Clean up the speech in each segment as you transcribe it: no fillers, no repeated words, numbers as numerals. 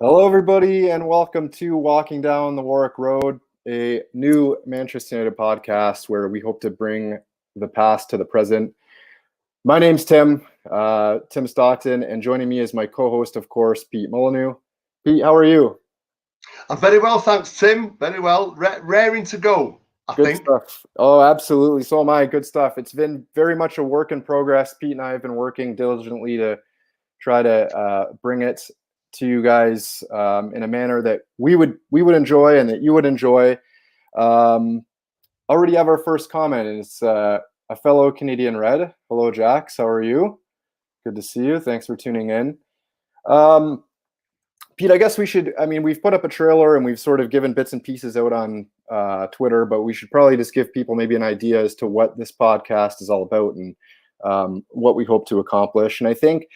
Hello, everybody, and welcome to Walking Down the Warwick Road, a new Manchester United podcast where we hope to bring the past to the present. My name's Tim Stockton, and joining me is my co-host, of course, Pete Molyneux. Pete, how are you? I'm very well, thanks, Tim. Very well. Raring to go, I Good think. stuff. Oh, absolutely. So am I. Good stuff. It's been very much a work in progress. Pete and I have been working diligently to try to bring it to you guys in a manner that we would enjoy and that you would enjoy. Um, Already have our first comment, and it's a fellow Canadian Red. Hello, Jax. How are you? Good to see you. Thanks for tuning in. Um, Pete, I guess we should. I mean, we've put up a trailer and we've sort of given bits and pieces out on Twitter, but we should probably just give people maybe an idea as to what this podcast is all about and what we hope to accomplish. And I think,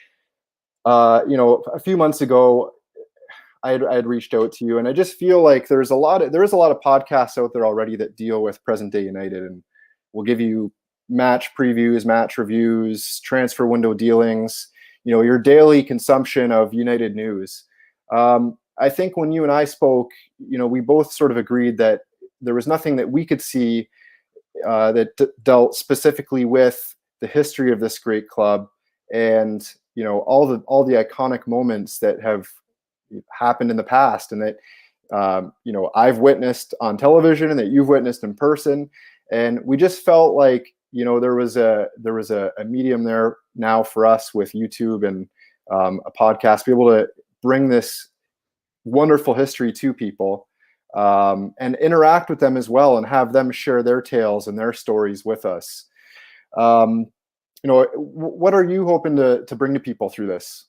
a few months ago, I had reached out to you, and I just feel like there is a lot of podcasts out there already that deal with present day United, and will give you match previews, match reviews, transfer window dealings, your daily consumption of United news. I think when you and I spoke, we both sort of agreed that there was nothing that we could see that dealt specifically with the history of this great club and all the iconic moments that have happened in the past, and that I've witnessed on television and that you've witnessed in person. And we just felt like there was a medium there now for us with YouTube and a podcast, be able to bring this wonderful history to people and interact with them as well, and have them share their tales and their stories with us. What are you hoping to bring to people through this?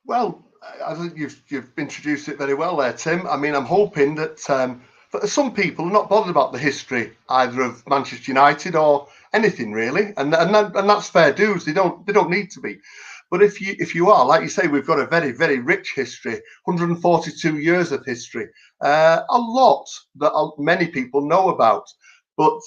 Well, I think you've introduced it very well there, Tim. I mean, I'm hoping that some people are not bothered about the history either of Manchester United or anything really, and that's fair dues. They don't need to be. But if you are, like you say, we've got a very, very rich history, 142 years of history, a lot that many people know about. But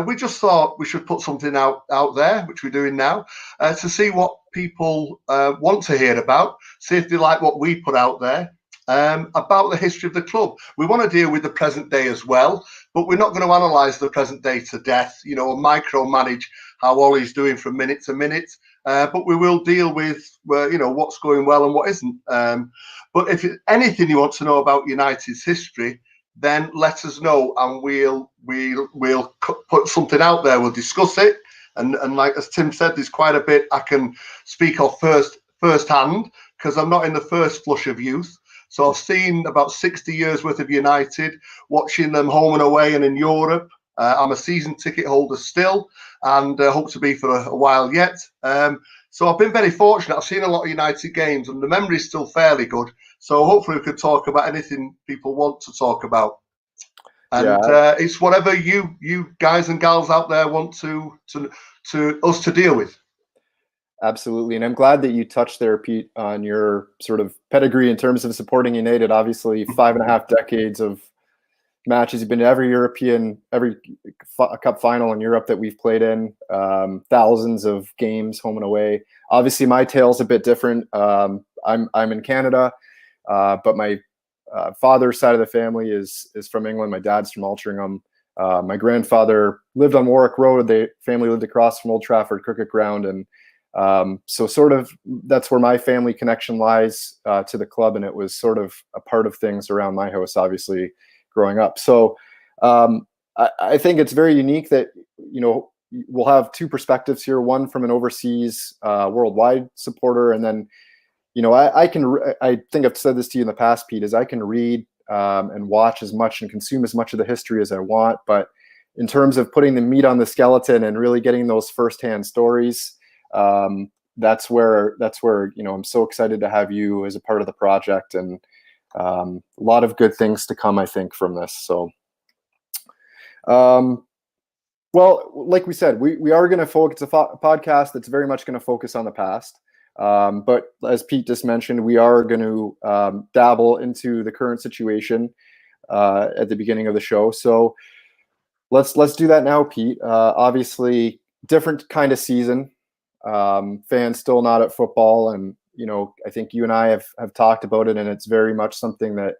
we just thought we should put something out there, which we're doing now, to see what people want to hear about, see if they like what we put out there about the history of the club. We want to deal with the present day as well, but we're not going to analyse the present day to death, and micromanage how Ollie's doing from minute to minute. But we will deal with what's going well and what isn't. But if anything you want to know about United's history, then let us know, and we'll put something out there. We'll discuss it, and like as Tim said, there's quite a bit I can speak of firsthand because I'm not in the first flush of youth. So I've seen about 60 years worth of United, watching them home and away and in Europe. I'm a season ticket holder still, and hope to be for a while yet. So I've been very fortunate. I've seen a lot of United games, and the memory is still fairly good. So hopefully we could talk about anything people want to talk about. And it's whatever you guys and gals out there want to us to deal with. Absolutely. And I'm glad that you touched there, Pete, on your sort of pedigree in terms of supporting United. Obviously, 5.5 decades of matches. You've been to every cup final in Europe that we've played in, thousands of games home and away. Obviously, my tale's a bit different. I'm in Canada, but my father's side of the family is from England. My dad's from Altrincham. My grandfather lived on Warwick Road. The family lived across from Old Trafford Cricket Ground, and so sort of that's where my family connection lies to the club, and it was sort of a part of things around my house, obviously, growing up. So I think it's very unique that we'll have two perspectives here, one from an overseas worldwide supporter, and then I think I've said this to you in the past, Pete, is I can read and watch as much and consume as much of the history as I want, but in terms of putting the meat on the skeleton and really getting those firsthand stories, that's where I'm so excited to have you as a part of the project, and a lot of good things to come, I think, from this. So well, like we said, we are going to focus a podcast that's very much going to focus on the past, but as Pete just mentioned, we are going to dabble into the current situation at the beginning of the show. So let's do that now, Pete. Obviously different kind of season. Fans still not at football, and I think you and I have talked about it, and it's very much something that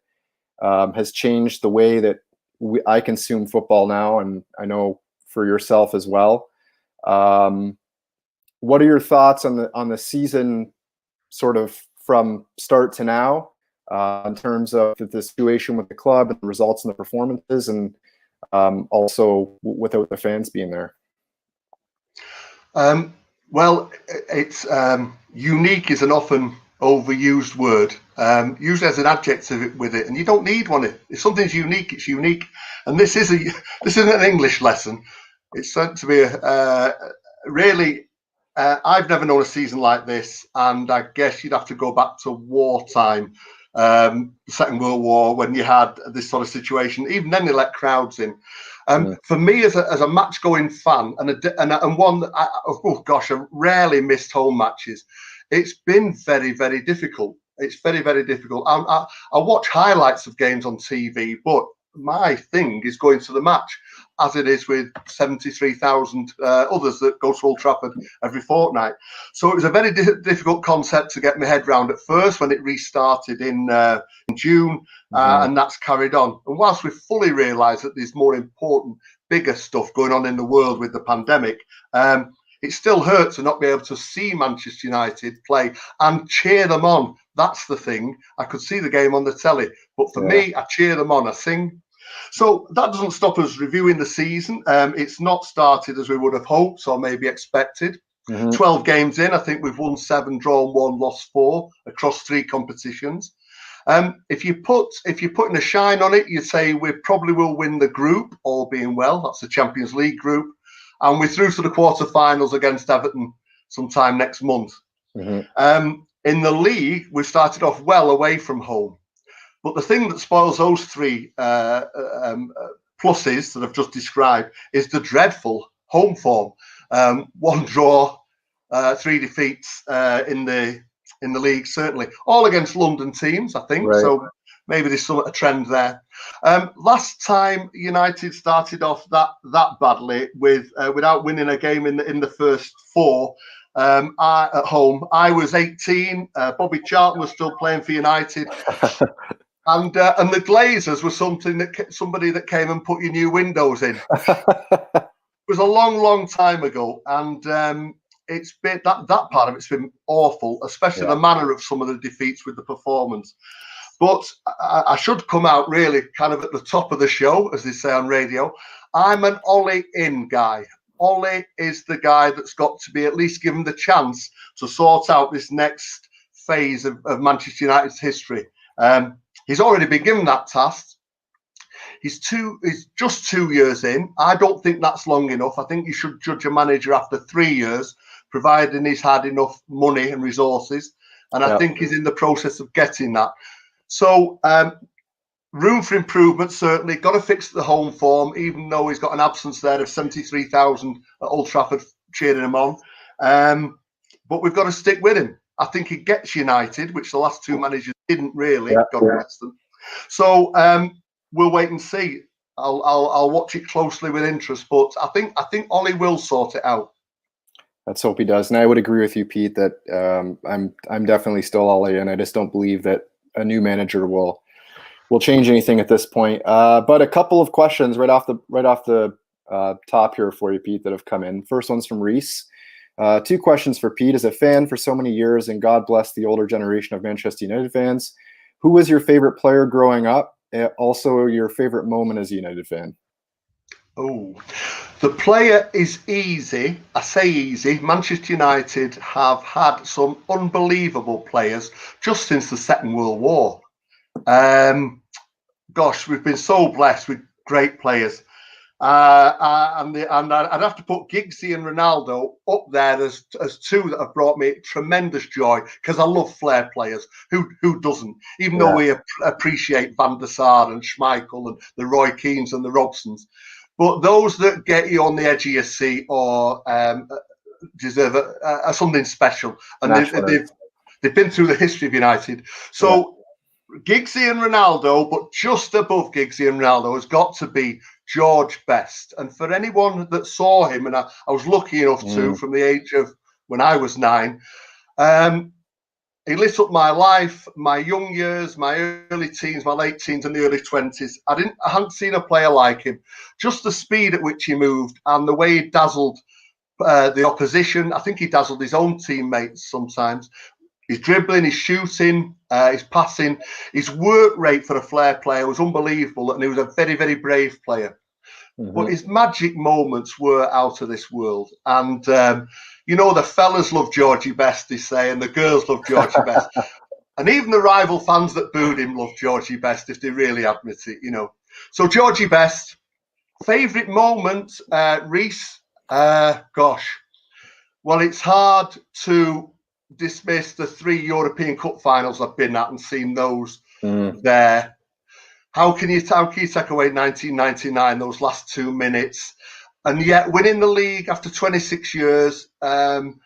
has changed the way that I consume football now, and I know for yourself as well. What are your thoughts on the season, sort of from start to now, in terms of the situation with the club and the results and the performances, and also without the fans being there? Well, it's unique is an often overused word, usually as an adjective with it, and you don't need one. If something's unique, it's unique. And this isn't an English lesson. It's meant to be really. I've never known a season like this, and I guess you'd have to go back to wartime, the Second World War, when you had this sort of situation. Even then, they let crowds in. For me, as a match-going fan, and one that I rarely missed home matches. It's been very, very difficult. It's very, very difficult. I watch highlights of games on TV, but my thing is going to the match, as it is with 73,000 others that go to Old Trafford every fortnight. So it was a very difficult concept to get my head round at first when it restarted in June, and that's carried on. And whilst we fully realise that there's more important, bigger stuff going on in the world with the pandemic, it still hurts to not be able to see Manchester United play and cheer them on. That's the thing. I could see the game on the telly, but for me, I cheer them on, I sing. So that doesn't stop us reviewing the season. It's not started as we would have hoped or maybe expected. 12 games in, I think we've won 7, drawn 1, lost 4 across 3 competitions. If you're putting a shine on it, you'd say we probably will win the group, all being well. That's the Champions League group. And we're through to the quarterfinals against Everton sometime next month. In the league, we started off well away from home. But the thing that spoils those 3 pluses that I've just described is the dreadful home form. 1 draw, 3 defeats in the league, certainly. All against London teams, I think. Right. So maybe there's a trend there. Last time United started off that badly without winning a game in the first 4 at home. I was 18. Bobby Charlton was still playing for United. And the Glazers were somebody that came and put your new windows in. It was a long, long time ago, and it's been that part of it's been awful, especially the manner of some of the defeats with the performance. But I should come out really kind of at the top of the show, as they say on radio. I'm an Ollie in guy. Ollie is the guy that's got to be at least given the chance to sort out this next phase of Manchester United's history. He's already been given that task. He's just 2 years in. I don't think that's long enough. I think you should judge a manager after 3 years, providing he's had enough money and resources. And I think he's in the process of getting that. So room for improvement, certainly. Got to fix the home form, even though he's got an absence there of 73,000 at Old Trafford cheering him on. But we've got to stick with him. I think he gets United, which the last 2 managers didn't really. God bless them. So we'll wait and see. I'll watch it closely with interest, but I think Ollie will sort it out. Let's hope he does. And I would agree with you, Pete, that I'm definitely still Ollie, and I just don't believe that a new manager will change anything at this point. But a couple of questions right off the top here for you, Pete, that have come in. First one's from Reese. 2 questions for Pete. As a fan for so many years, and God bless the older generation of Manchester United fans, who was your favorite player growing up? Also, your favorite moment as a United fan? Oh, the player is easy. I say easy. Manchester United have had some unbelievable players just since the Second World War. Gosh, we've been so blessed with great players. And I'd have to put Giggsy and Ronaldo up there as 2 that have brought me tremendous joy, because I love flair players. Who doesn't? Even though we appreciate Van der Sar and Schmeichel and the Roy Keanes and the Robsons. But those that get you on the edge of your seat or deserve something special. And they've been through the history of United. So Giggsy and Ronaldo, but just above Giggsy and Ronaldo has got to be George Best. And for anyone that saw him, and I was lucky enough to, from the age of when I was 9, he lit up my life, my young years, my early teens, my late teens, and the early 20s. I hadn't seen a player like him. Just the speed at which he moved and the way he dazzled the opposition. I think he dazzled his own teammates sometimes. His dribbling, his shooting, his passing, his work rate for a flair player was unbelievable, and he was a very, very brave player. But his magic moments were out of this world. And, the fellas love Georgie Best, they say, and the girls love Georgie Best. And even the rival fans that booed him love Georgie Best, if they really admit it, So Georgie Best, favourite moment, Reese, gosh. Well, it's hard to dismiss the 3 European Cup finals I've been at and seen those there. How can you take away 1999, those last 2 minutes, and yet winning the league after 26 years in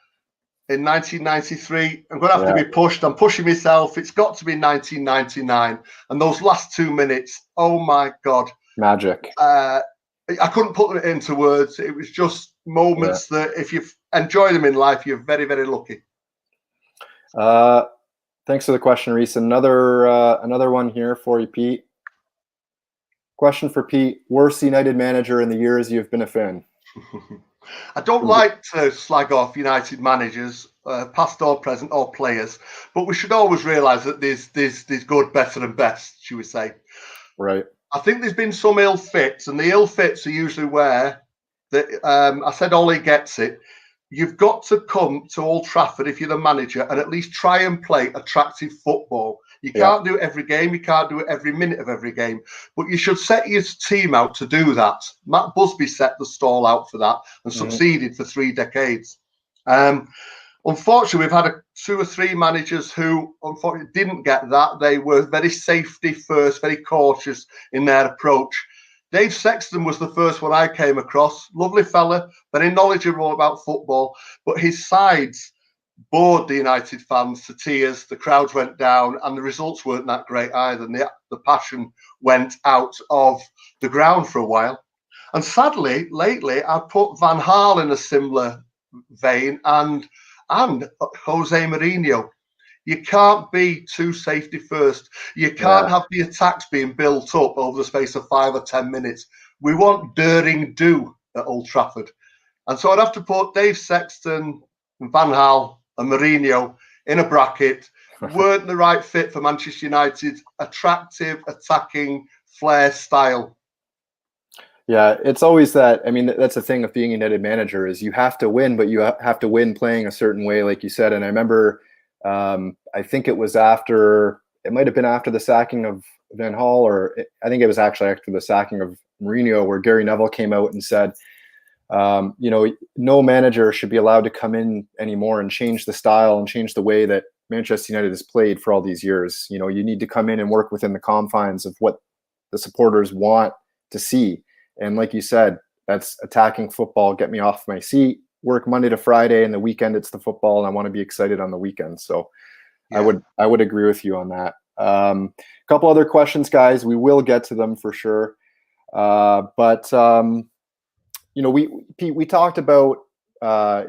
1993? I'm going to have to be pushed. I'm pushing myself. It's got to be 1999. And those last 2 minutes, oh my God. Magic. I couldn't put it into words. It was just moments that if you enjoy them in life, you're very, very lucky. Thanks for the question, Reese. Another one here for you, Pete. Question for Pete: worst United manager in the years you've been a fan? I don't like to slag off United managers, past or present or players, but we should always realise that there's good, better, and best, should we say? Right. I think there's been some ill fits, and the ill fits are usually where that. I said Ollie gets it. You've got to come to Old Trafford if you're the manager and at least try and play attractive football. You can't do it every game. You can't do it every minute of every game. But you should set your team out to do that. Matt Busby set the stall out for that and succeeded for 3 decades. Unfortunately, we've had 2 or 3 managers who unfortunately didn't get that. They were very safety first, very cautious in their approach. Dave Sexton was the first one I came across. Lovely fella, very knowledgeable about football, but his sides bored the United fans to tears. The crowds went down, and the results weren't that great either. And the passion went out of the ground for a while. And sadly, lately, I put Van Gaal in a similar vein, and Jose Mourinho. You can't be too safety first. You can't have the attacks being built up over the space of 5 or 10 minutes. We want daring do at Old Trafford. And so I'd have to put Dave Sexton, Van Gaal and Mourinho in a bracket. Weren't the right fit for Manchester United. Attractive, attacking, flair style. Yeah, it's always that. I mean, that's the thing of being a United manager is you have to win, but you have to win playing a certain way, like you said. And I remember, I think it was it might have been after the sacking of Van Gaal, or I think it was actually after the sacking of Mourinho, where Gary Neville came out and said, no manager should be allowed to come in anymore and change the style and change the way that Manchester United has played for all these years. You need to come in and work within the confines of what the supporters want to see. And like you said, that's attacking football, get me off my seat, work Monday to Friday, and the weekend it's the football, and I want to be excited on the weekend. So I would agree with you on that. A couple other questions, guys. We will get to them for sure. But we talked about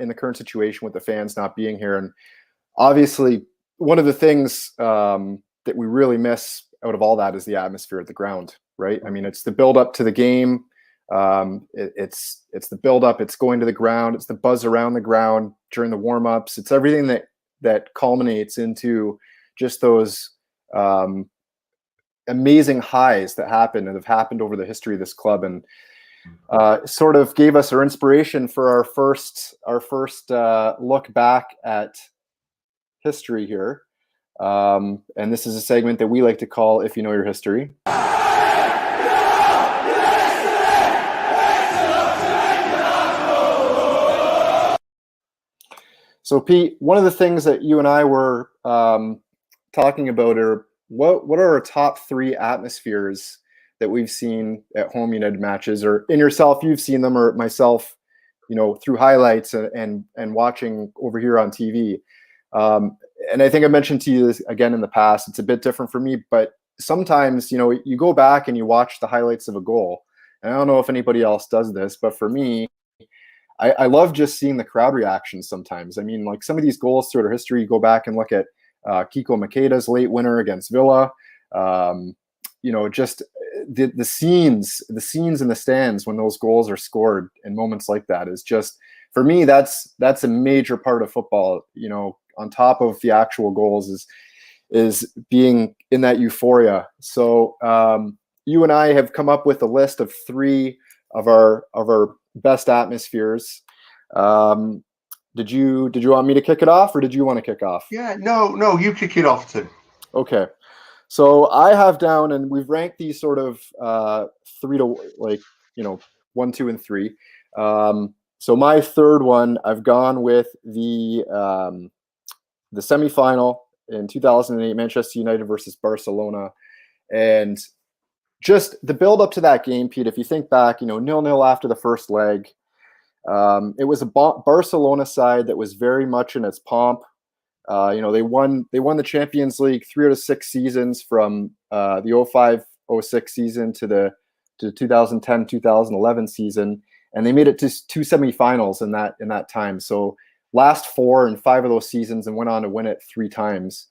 in the current situation with the fans not being here, and obviously one of the things that we really miss out of all that is the atmosphere at the ground, right? I mean, it's the build up to the game. It's the build up. It's going to the ground. It's the buzz around the ground during the warm ups. It's everything that culminates into just those amazing highs that happen and have happened over the history of this club, and sort of gave us our inspiration for our first look back at history here. And this is a segment that we like to call "If You Know Your History." So, Pete, one of the things that you and I were talking about are what are our top 3 atmospheres that we've seen at home United matches, or in yourself, you've seen them, or myself, through highlights and watching over here on TV. And I think I mentioned to you this again in the past. It's a bit different for me, but sometimes, you go back and you watch the highlights of a goal. And I don't know if anybody else does this, but for me, I love just seeing the crowd reactions sometimes. I mean, like some of these goals throughout our history, you go back and look at Kiko Makeda's late winner against Villa. Just the scenes in the stands when those goals are scored in moments like that is just, for me, that's a major part of football. On top of the actual goals is being in that euphoria. So you and I have come up with a list of 3 of our best atmospheres. Did you want me to kick it off, or did you want to kick off? Yeah, no, you kick it off, Tim. Okay. So I have down, and we've ranked these sort of 3 to 1, 2, and 3. So my third one, I've gone with the semifinal in 2008, Manchester United versus Barcelona, and just the build up to that game, Pete. If you think back, 0-0 after the first leg. It was a Barcelona side that was very much in its pomp. They won the Champions League 3 out of 6 seasons, from the 05-06 season to the 2010-2011 season, and they made it to 2 semifinals in that time. So last 4 and 5 of those seasons, and went on to win it 3 times.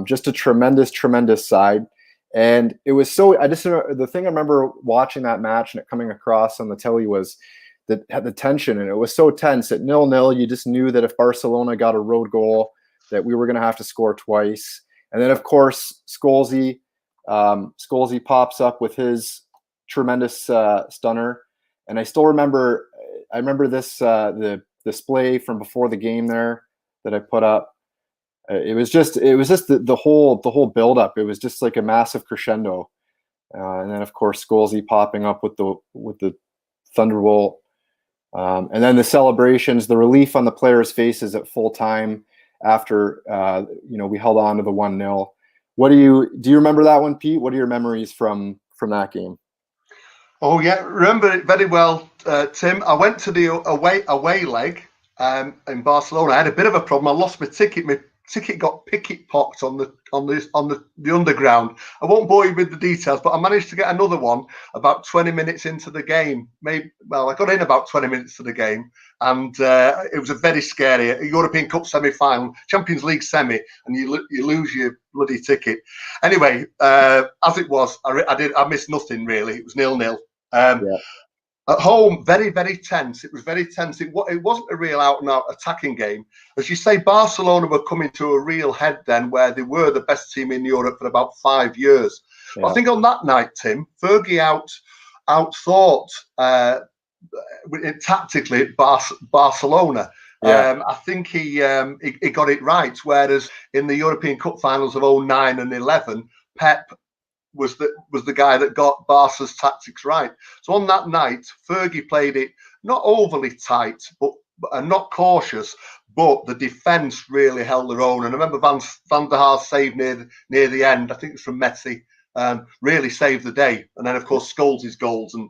Just a tremendous side. And it was the thing I remember watching that match and it coming across on the telly was the tension, and it was so tense. At 0-0, you just knew that if Barcelona got a road goal, that we were going to have to score twice. And then, of course, Scholesy pops up with his tremendous stunner. And I still remember, this the display from before the game there that I put up. It was just the whole build up. It was just like a massive crescendo. And then, of course, Scholesy popping up with the thunderbolt. And then the celebrations, the relief on the players' faces at full time after we held on to the 1-0. Do you remember that one, Pete? What are your memories from that game? Oh yeah, remember it very well, Tim. I went to the away leg in Barcelona. I had a bit of a problem. I lost my ticket. My ticket got picket pocked on the underground. I won't bore you with the details, but I managed to get another one about 20 minutes into the game. I got in about 20 minutes to the game, and it was a very scary European Cup semi-final, Champions League semi, and you lose your bloody ticket. Anyway, as it was, I missed nothing really. It was 0-0. At home, very, very tense. It was very tense. It wasn't a real out-and-out attacking game. As you say, Barcelona were coming to a real head then, where they were the best team in Europe for about 5 years. Yeah. I think on that night, Tim, Fergie outthought tactically Barcelona. Yeah. I think he got it right. Whereas in the European Cup finals of 2009 and 2011, Pep was the guy that got Barca's tactics right. So on that night, Fergie played it not overly tight, but not cautious, but the defence really held their own. And I remember Van der Haar's save near the end, I think it was from Messi, really saved the day. And then of course Scholes' goals, and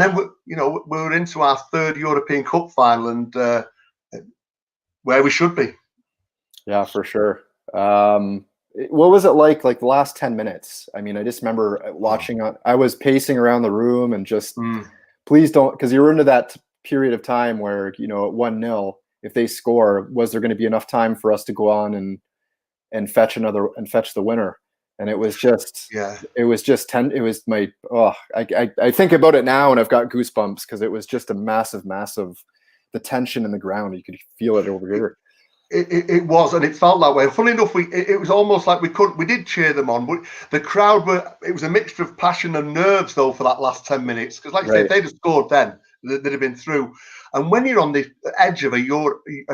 then we were into our 3rd European Cup final, and where we should be. Yeah, for sure. What was it like the last 10 minutes? I mean, I just remember watching I was pacing around the room and just, please don't, because you were into that period of time where, at 1-0, if they score, was there going to be enough time for us to go on and fetch the winner? And it was just, I think about it now and I've got goosebumps, because it was just a massive, the tension in the ground. You could feel it over here. It was, and it felt that way. Funny enough, it was almost like we did cheer them on. The crowd it was a mixture of passion and nerves, though, for that last 10 minutes. Because, like you say, if they'd have scored then, they'd have been through. And when you're on the edge of a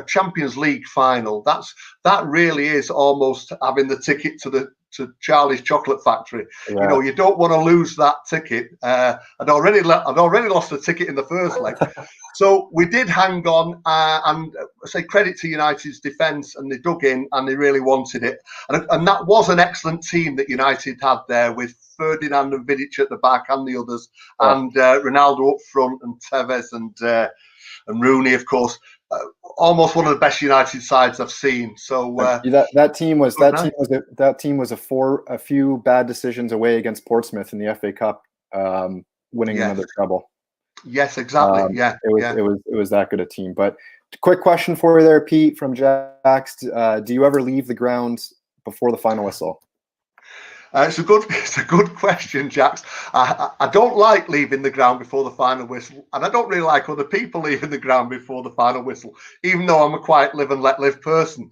Champions League final, that really is almost having the ticket to Charlie's Chocolate Factory. Yeah. You don't want to lose that ticket. I'd already lost the ticket in the first leg. So we did hang on, and I say credit to United's defence, and they dug in and they really wanted it. And that was an excellent team that United had there, with Ferdinand and Vidic at the back and the others, and Ronaldo up front, and Tevez and Rooney, of course. Almost one of the best United sides I've seen. So that team was a few bad decisions away against Portsmouth in the FA Cup, winning another treble. Yes, exactly. Yeah, It was yeah. it was that good a team. But quick question for you there, Pete from Jax. Do you ever leave the ground before the final whistle? It's a good question, Jax. I don't like leaving the ground before the final whistle, and I don't really like other people leaving the ground before the final whistle, even though I'm a quite live and let live person.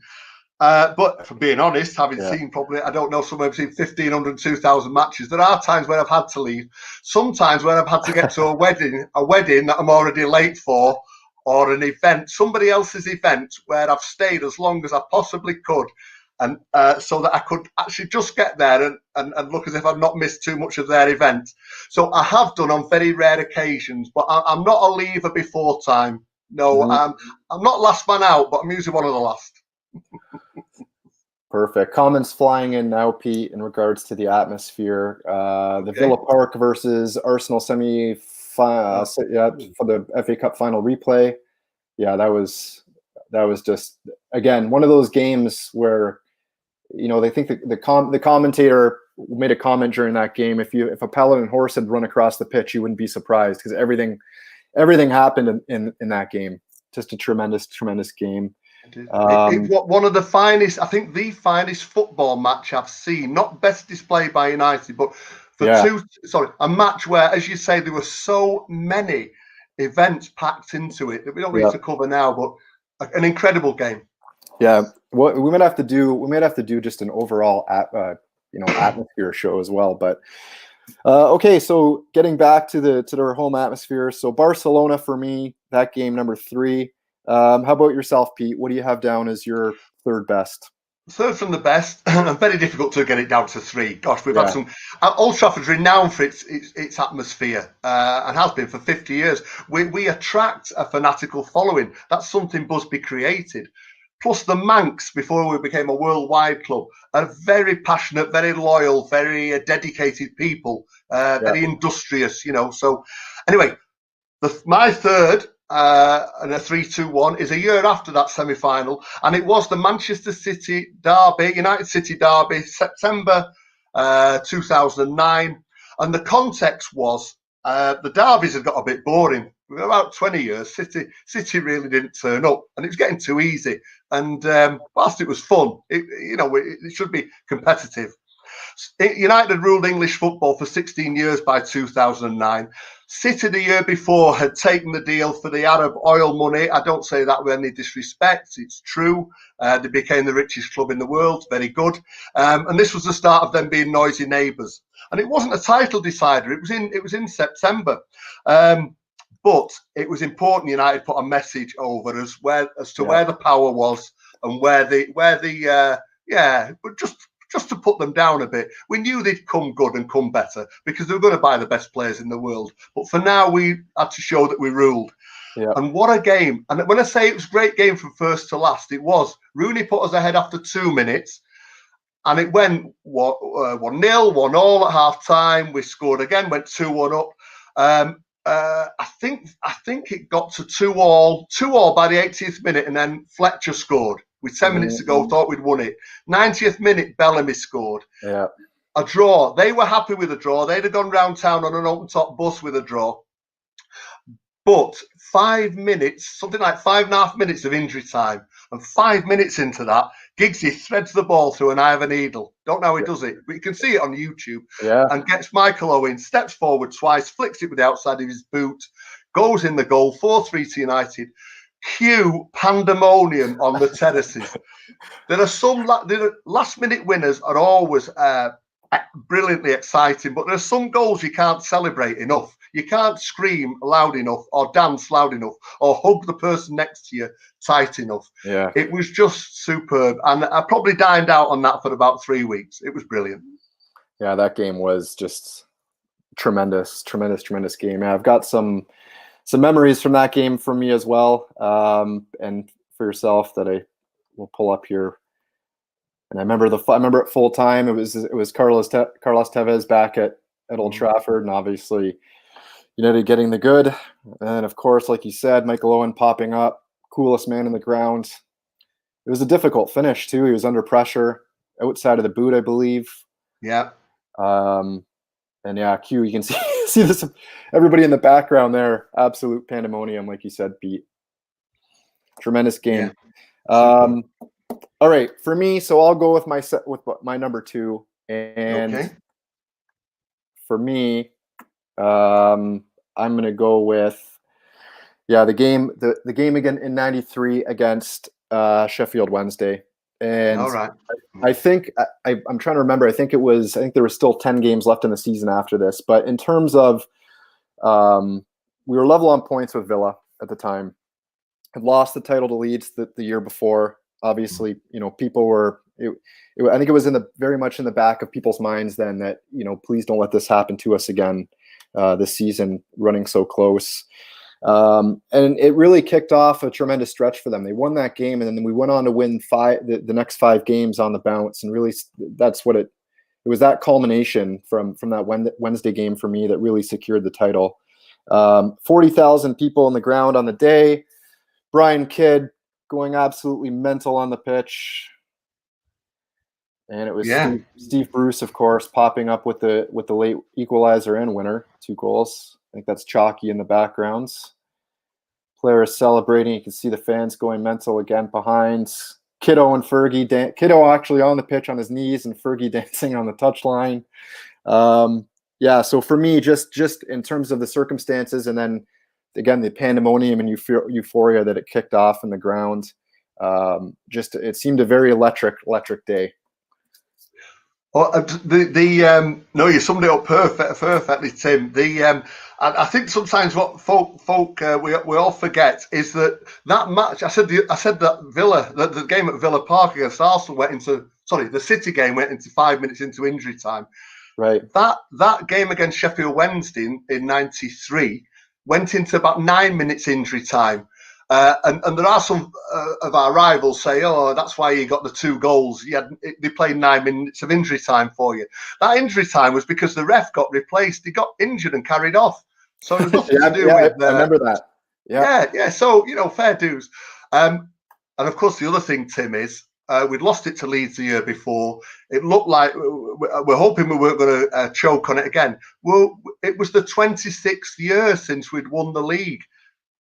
But for being honest, having Yeah. seen probably, I don't know, somewhere between 1,500 and 2,000 matches, there are times where I've had to leave. Sometimes when I've had to get to a wedding that I'm already late for, or an event, somebody else's event, where I've stayed as long as I possibly could. And so that I could actually just get there and look as if I've not missed too much of their event. So I have done on very rare occasions, but I'm not a leaver before time. No, Mhm. I'm not last man out, but I'm usually one of the last. Perfect. Comments flying in now, Pete, in regards to the atmosphere. The Okay. Villa Park versus Arsenal semi Oh. yeah, for the FA Cup final replay. Yeah, that was just again one of those games where they think the commentator made a comment during that game. If a Paladin horse had run across the pitch, you wouldn't be surprised because everything happened in that game. Just a tremendous game. It's one of the finest, I think the finest football match I've seen. Not best displayed by United, but Yeah, a match where, as you say, there were so many events packed into it that we don't need yeah, to cover now, but an incredible game. yeah. What we might have to do just an overall atmosphere show as well. But okay, so getting back to their home atmosphere. So Barcelona for me, that game number 3. How about yourself, Pete? What do you have down as your third best? Third from the best, and very difficult to get it down to 3. Gosh, we've had Yeah, some. Old Trafford's renowned for its atmosphere, and has been for 50 years. We attract a fanatical following. That's something Busby created. Plus the Manx, before we became a worldwide club, are very passionate, very loyal, very dedicated people, yeah. very industrious. So anyway, my third and a 3-2-1 is a year after that semi-final, and it was the Manchester City derby, United City derby, September 2009, and the context was the derbies had got a bit boring. For about 20 years, City really didn't turn up, and it was getting too easy. And whilst it was fun, it should be competitive. United ruled English football for 16 years by 2009. City the year before had taken the deal for the Arab oil money. I don't say that with any disrespect. It's true. They became the richest club in the world. Very good. And this was the start of them being noisy neighbours. And it wasn't a title decider. It was in September. But it was important United put a message over as to Yeah, where the power was and but just to put them down a bit. We knew they'd come good and come better because they were going to buy the best players in the world. But for now, we had to show that we ruled. yeah. And what a game. And when I say it was a great game from first to last, it was. Rooney put us ahead after 2 minutes. And it went 1-0, 1-1 at half time. We scored again, went 2-1 up. I think it got to 2-2 by the 80th minute, and then Fletcher scored with 10 minutes to go. Thought we'd won it. 90th minute, Bellamy scored. Yeah. A draw. They were happy with a draw. They'd have gone round town on an open top bus with a draw. But 5 minutes, something like 5.5 minutes of injury time, and 5 minutes into that, Giggsy threads the ball through an eye of a needle. Don't know how he does it, but you can see it on YouTube. Yeah. And gets Michael Owen, steps forward twice, flicks it with the outside of his boot, goes in the goal, 4-3 to United. Cue pandemonium on the terraces. There are last minute winners are always brilliantly exciting, but there are some goals you can't celebrate enough. You can't scream loud enough or dance loud enough or hug the person next to you tight enough. Yeah. It was just superb. And I probably dined out on that for about 3 weeks. It was brilliant. Yeah, that game was just tremendous game. Yeah, I've got some memories from that game for me as well, and for yourself that I will pull up here. And I remember it full time. It was Carlos Tevez back at Old Trafford, and obviously United getting the good. And of course, like you said, Michael Owen popping up, coolest man in the ground. It was a difficult finish too. He was under pressure, outside of the boot, I believe. Yeah. And yeah, Q, you can see this, everybody in the background there, absolute pandemonium, like you said, Pete. Tremendous game. Yeah, all right, for me, so I'll go with my number 2, and okay. for me, I'm going to go with the game again in '93 against Sheffield Wednesday, and All right. I think I'm trying to remember. I think there was still 10 games left in the season after this, but in terms of we were level on points with Villa at the time. Had lost the title to Leeds the year before. Obviously, people were. I think it was very much in the back of people's minds then that please don't let this happen to us again this season, running so close. And it really kicked off a tremendous stretch for them. They won that game, and then we went on to win the next 5 games on the bounce. And really, that's what it was, that culmination from that Wednesday game for me that really secured the title. 40,000 people on the ground on the day. Brian Kidd going absolutely mental on the pitch. And it was Steve Bruce, of course, popping up with the late equalizer and winner, 2 goals. I think that's Chalky in the backgrounds. Players celebrating. You can see the fans going mental again behind. Kiddo and Fergie. Kiddo actually on the pitch on his knees, and Fergie dancing on the touchline. So for me, just in terms of the circumstances, and then again the pandemonium and euphoria that it kicked off in the ground, it seemed a very electric day. Well, no, you summed it up perfectly, Tim. I think sometimes what folk we all forget is that match. I said that the game at Villa Park against Arsenal the City game went into 5 minutes into injury time. Right. That game against Sheffield Wednesday in '93 went into about 9 minutes injury time. And there are some of our rivals say, "Oh, that's why you got the 2 goals. They played 9 minutes of injury time for you." That injury time was because the ref got replaced. He got injured and carried off. So there's nothing to do with. I remember that. Yeah. So fair dues. And of course, the other thing, Tim, is we'd lost it to Leeds the year before. It looked like we're hoping we weren't going to choke on it again. Well, it was the 26th year since we'd won the league.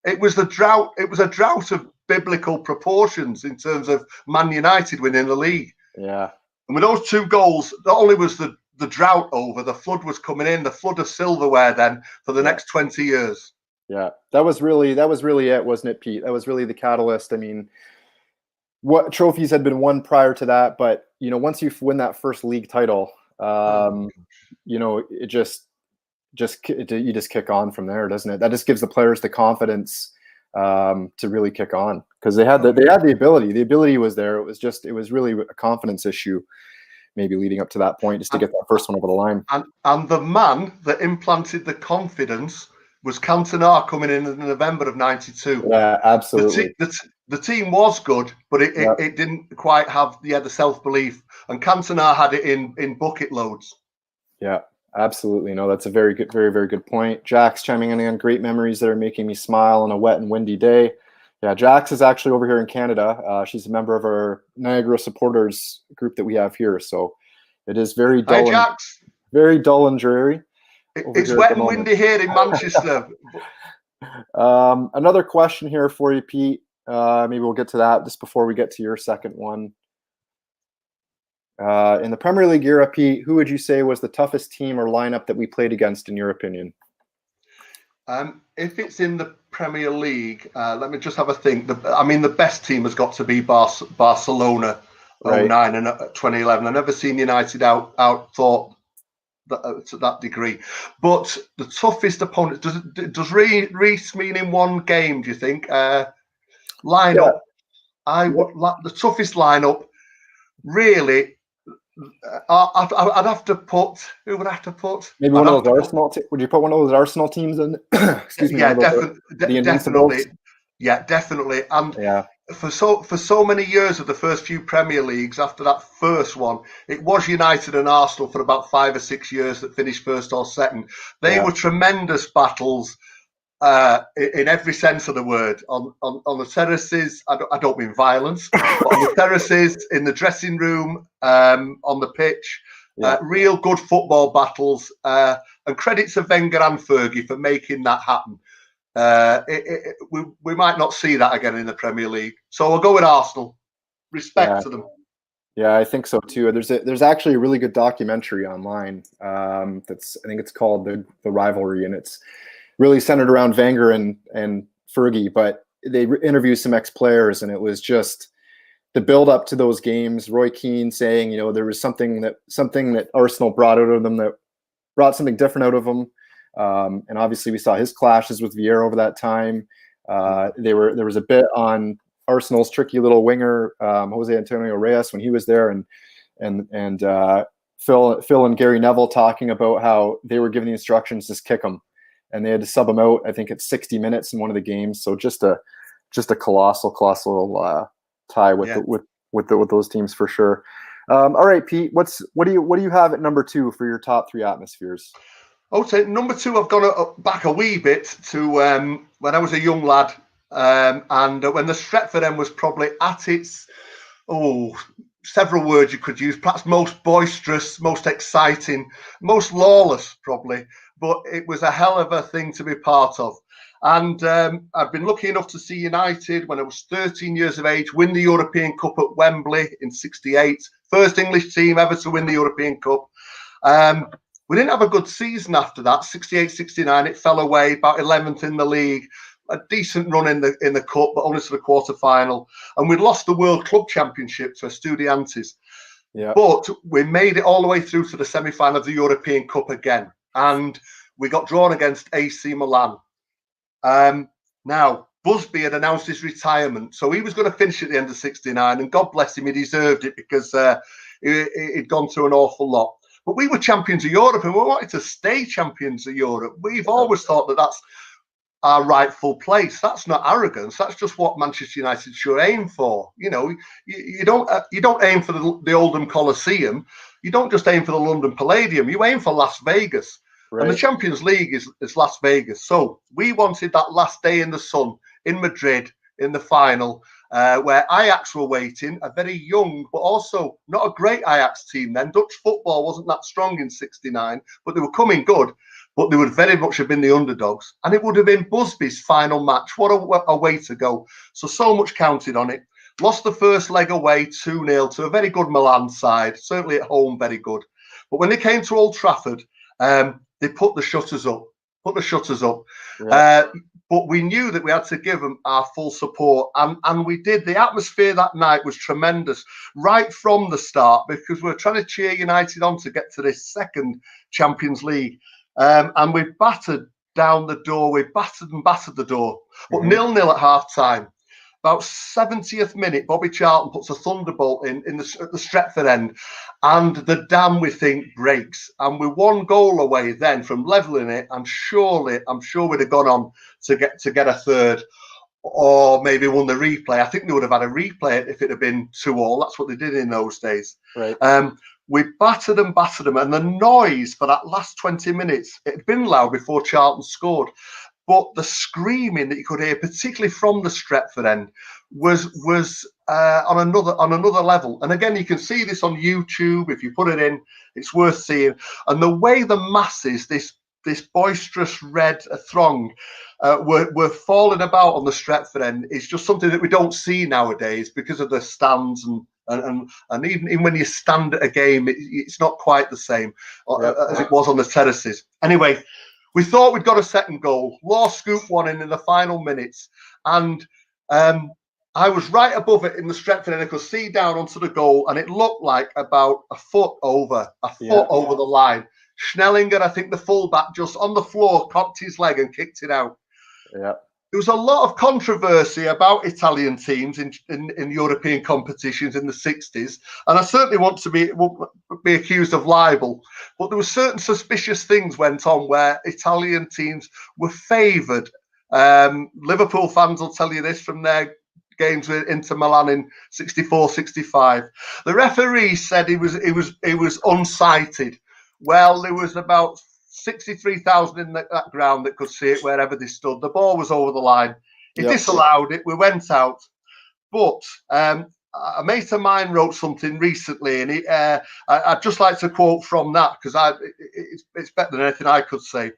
It was a drought of biblical proportions in terms of Man United winning the league. Yeah. And with those 2 goals, not only was the drought over, the flood was coming in, the flood of silverware then for the next 20 years. Yeah. That was really it, wasn't it, Pete? That was really the catalyst. I mean, what trophies had been won prior to that, but once you win that first league title, it just you just kick on from there, doesn't it? That just gives the players the confidence to really kick on, because they had the ability. The ability was there. It was really a confidence issue, maybe leading up to that point, just to get that first one over the line. And the man that implanted the confidence was Cantona coming in November of '92. Yeah, absolutely. The team was good, but it didn't quite have the self-belief. And Cantona had it in bucket loads. Yeah. Absolutely. No, that's a very good, very, very good point. Jack's chiming in on great memories that are making me smile on a wet and windy day. Yeah, Jax is actually over here in Canada. She's a member of our Niagara supporters group that we have here. So it is very dull. Hi, Jax. Very dull and dreary. It's wet and windy here in Manchester. Another question here for you, Pete. Maybe we'll get to that just before we get to your second one. In the Premier League era, Pete, who would you say was the toughest team or lineup that we played against, in your opinion? If it's in the Premier League, let me just have a think. The best team has got to be Barcelona, right. 09 and 2011. I've never seen United out thought to that degree. But the toughest opponent, does Reece mean in one game, do you think? Lineup. The toughest lineup, really. I'd have to put. Who would I have to put? Maybe one of those Arsenal. Would you put one of those Arsenal teams in? Excuse me. Yeah, definitely. Yeah, definitely. And for so many years of the first few Premier Leagues, after that first one, it was United and Arsenal for about 5 or 6 years that finished first or second. They were tremendous battles. In every sense of the word, on the terraces. I don't mean violence, but on the terraces, in the dressing room, on the pitch. Yeah. Real good football battles, and credit to Wenger and Fergie for making that happen. We might not see that again in the Premier League. So we'll go with Arsenal. Respect Yeah. to them. Yeah, I think so too. There's actually a really good documentary online. I think it's called the Rivalry, and it's really centered around Wenger and Fergie. But they interview some ex-players, and it was just the build up to those games. Roy Keane saying, there was something that Arsenal brought out of them, that brought something different out of them. And obviously, we saw his clashes with Vieira over that time. There was a bit on Arsenal's tricky little winger, Jose Antonio Reyes, when he was there, and Phil and Gary Neville talking about how they were given the instructions to just kick him, and they had to sub him out. I think it's 60 minutes in one of the games. So just a colossal tie with those teams for sure. All right, Pete, what do you have at number 2 for your top 3 atmospheres? Okay, number 2, I've gone back a wee bit to when I was a young lad, and when the Stretford end was probably at its, several words you could use, perhaps most boisterous, most exciting, most lawless probably, but it was a hell of a thing to be part of. And I've been lucky enough to see United, when I was 13 years of age, win the European Cup at Wembley in '68. First English team ever to win the European Cup. We didn't have a good season after that. 68-69, it fell away, about 11th in the league. A decent run in the cup, but only to the quarter-final. And we lost the World Club Championship to Estudiantes. Yeah. But we made it all the way through to the semi-final of the European Cup again. And we got drawn against AC Milan. Now, Busby had announced his retirement, so he was going to finish at the end of '69, and God bless him, he deserved it, because he'd gone through an awful lot. But we were champions of Europe, and we wanted to stay champions of Europe. We've always thought that that's our rightful place. That's not arrogance. That's just what Manchester United should aim for. You don't aim for the Oldham Coliseum. You don't just aim for the London Palladium. You aim for Las Vegas. Right. And the Champions League is Las Vegas. So we wanted that last day in the sun in Madrid in the final, where Ajax were waiting, a very young, but also not a great Ajax team then. Dutch football wasn't that strong in '69, but they were coming good. But they would very much have been the underdogs. And it would have been Busby's final match. What a way to go. So much counted on it. Lost the first leg away 2-0 to a very good Milan side. Certainly at home, very good. But when they came to Old Trafford, they put the shutters up. Yeah. But we knew that we had to give them our full support. And we did. The atmosphere that night was tremendous right from the start, because we were trying to cheer United on to get to this second Champions League. And we battered down the door. We battered the door. But 0-0 at half time. About 70th minute, Bobby Charlton puts a thunderbolt at the Stretford end, and the dam, we think, breaks. And we're 1 goal away then from levelling it, and I'm sure we'd have gone on to get a third, or maybe won the replay. I think they would have had a replay if it had been 2-2. That's what they did in those days. Right. We battered them, and the noise for that last 20 minutes, it had been loud before Charlton scored. But the screaming that you could hear, particularly from the Stretford end, was on another level. And again, you can see this on YouTube. If you put it in, it's worth seeing. And the way the masses, this boisterous red throng, were falling about on the Stretford end is just something that we don't see nowadays because of the stands and even when you stand at a game, it's not quite the same as it was on the terraces. Anyway. We thought we'd got a second goal. Law scooped one in the final minutes. And I was right above it in the Stretford, and I could see down onto the goal, and it looked like about a foot over the line. Schnellinger, I think the fullback, just on the floor, cocked his leg and kicked it out. Yeah. There was a lot of controversy about Italian teams in European competitions in the '60s, and I certainly want to be accused of libel. But there were certain suspicious things went on where Italian teams were favoured. Liverpool fans will tell you this from their games with Inter Milan in '64, '65. The referee said he was unsighted. Well, there was about 63,000 in that ground that could see it wherever they stood. The ball was over the line. He disallowed it. We went out. But a mate of mine wrote something recently, and I'd just like to quote from that because it's better than anything I could say.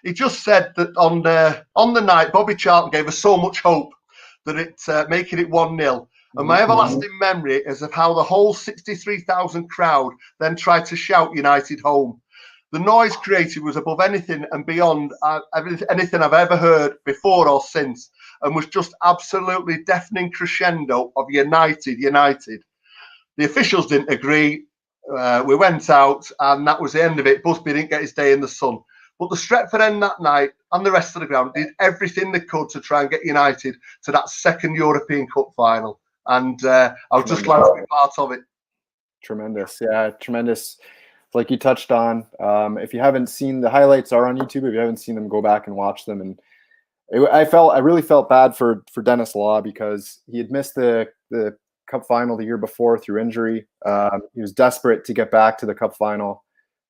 He just said that on the night, Bobby Charlton gave us so much hope that making it 1-0. And my everlasting memory is of how the whole 63,000 crowd then tried to shout United home. The noise created was above anything and beyond anything I've ever heard before or since, and was just absolutely deafening crescendo of United. The officials didn't agree. We went out, and that was the end of it. Busby didn't get his day in the sun. But the Stretford end that night and the rest of the ground did everything they could to try and get United to that second European Cup final. And I was just glad to be part of it. Tremendous. Yeah, tremendous. Like you touched on. If you haven't seen, the highlights are on YouTube. If you haven't seen them, go back and watch them. And I really felt bad for Dennis Law because he had missed the Cup final the year before through injury. He was desperate to get back to the Cup final,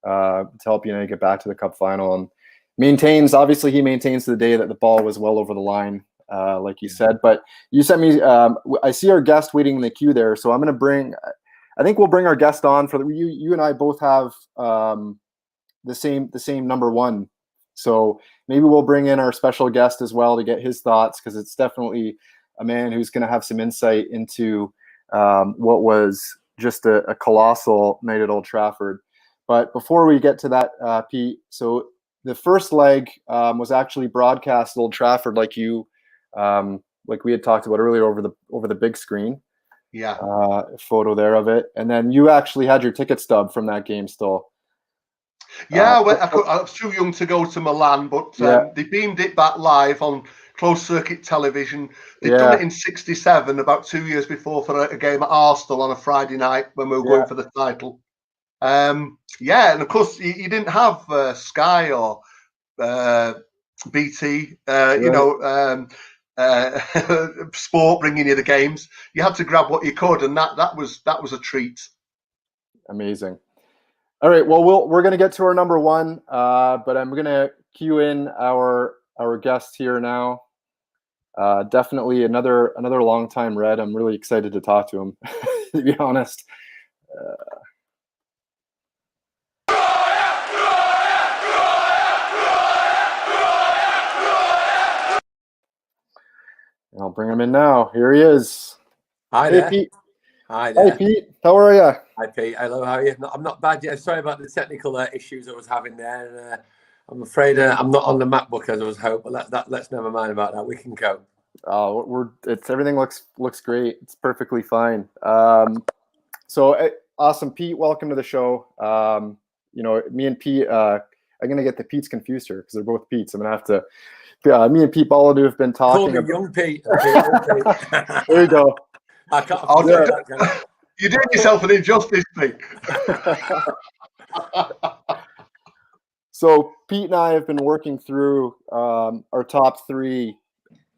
to help United get back to the Cup final, and obviously he maintains to the day that the ball was well over the line, like you said. But you sent me, I see our guest waiting in the queue there, so I think we'll bring our guest on for you and I both have the same number one, so maybe we'll bring in our special guest as well to get his thoughts, because it's definitely a man who's going to have some insight into what was just a colossal night at Old Trafford. But before we get to that, Pete, so the first leg was actually broadcast at Old Trafford, like we had talked about earlier, over the big screen. Yeah. Photo there of it, and then you actually had your ticket stub from that game still. Yeah, I was too young to go to Milan, but they beamed it back live on closed circuit television. They'd done it in '67, about 2 years before, for a game at Arsenal on a Friday night when we were going for the title. And of course you didn't have Sky or BT, sport bringing you the games. You had to grab what you could, and that was a treat. Amazing. All right, well, we're going to get to our number one, but I'm going to cue in our guest here now. Definitely another longtime Red. I'm really excited to talk to him, to be honest. I'll bring him in now. Here he is. Hi there. Pete. Hi there. Hey, Pete. How are you? Hi, Pete. Hello, how are you? I'm not bad yet. Sorry about the technical issues I was having there. And, I'm afraid I'm not on the MacBook as I was hoping. But let's never mind about that. We can go. Everything looks great. It's perfectly fine. So awesome, Pete. Welcome to the show. Me and Pete. I'm gonna get the Pete's confused here because they're both Pete's. I'm gonna have to. Me and Pete Balladu have been talking. Call me Young Pete. There you go. I can't. That, you did yourself an injustice, Pete. So Pete and I have been working through our top 3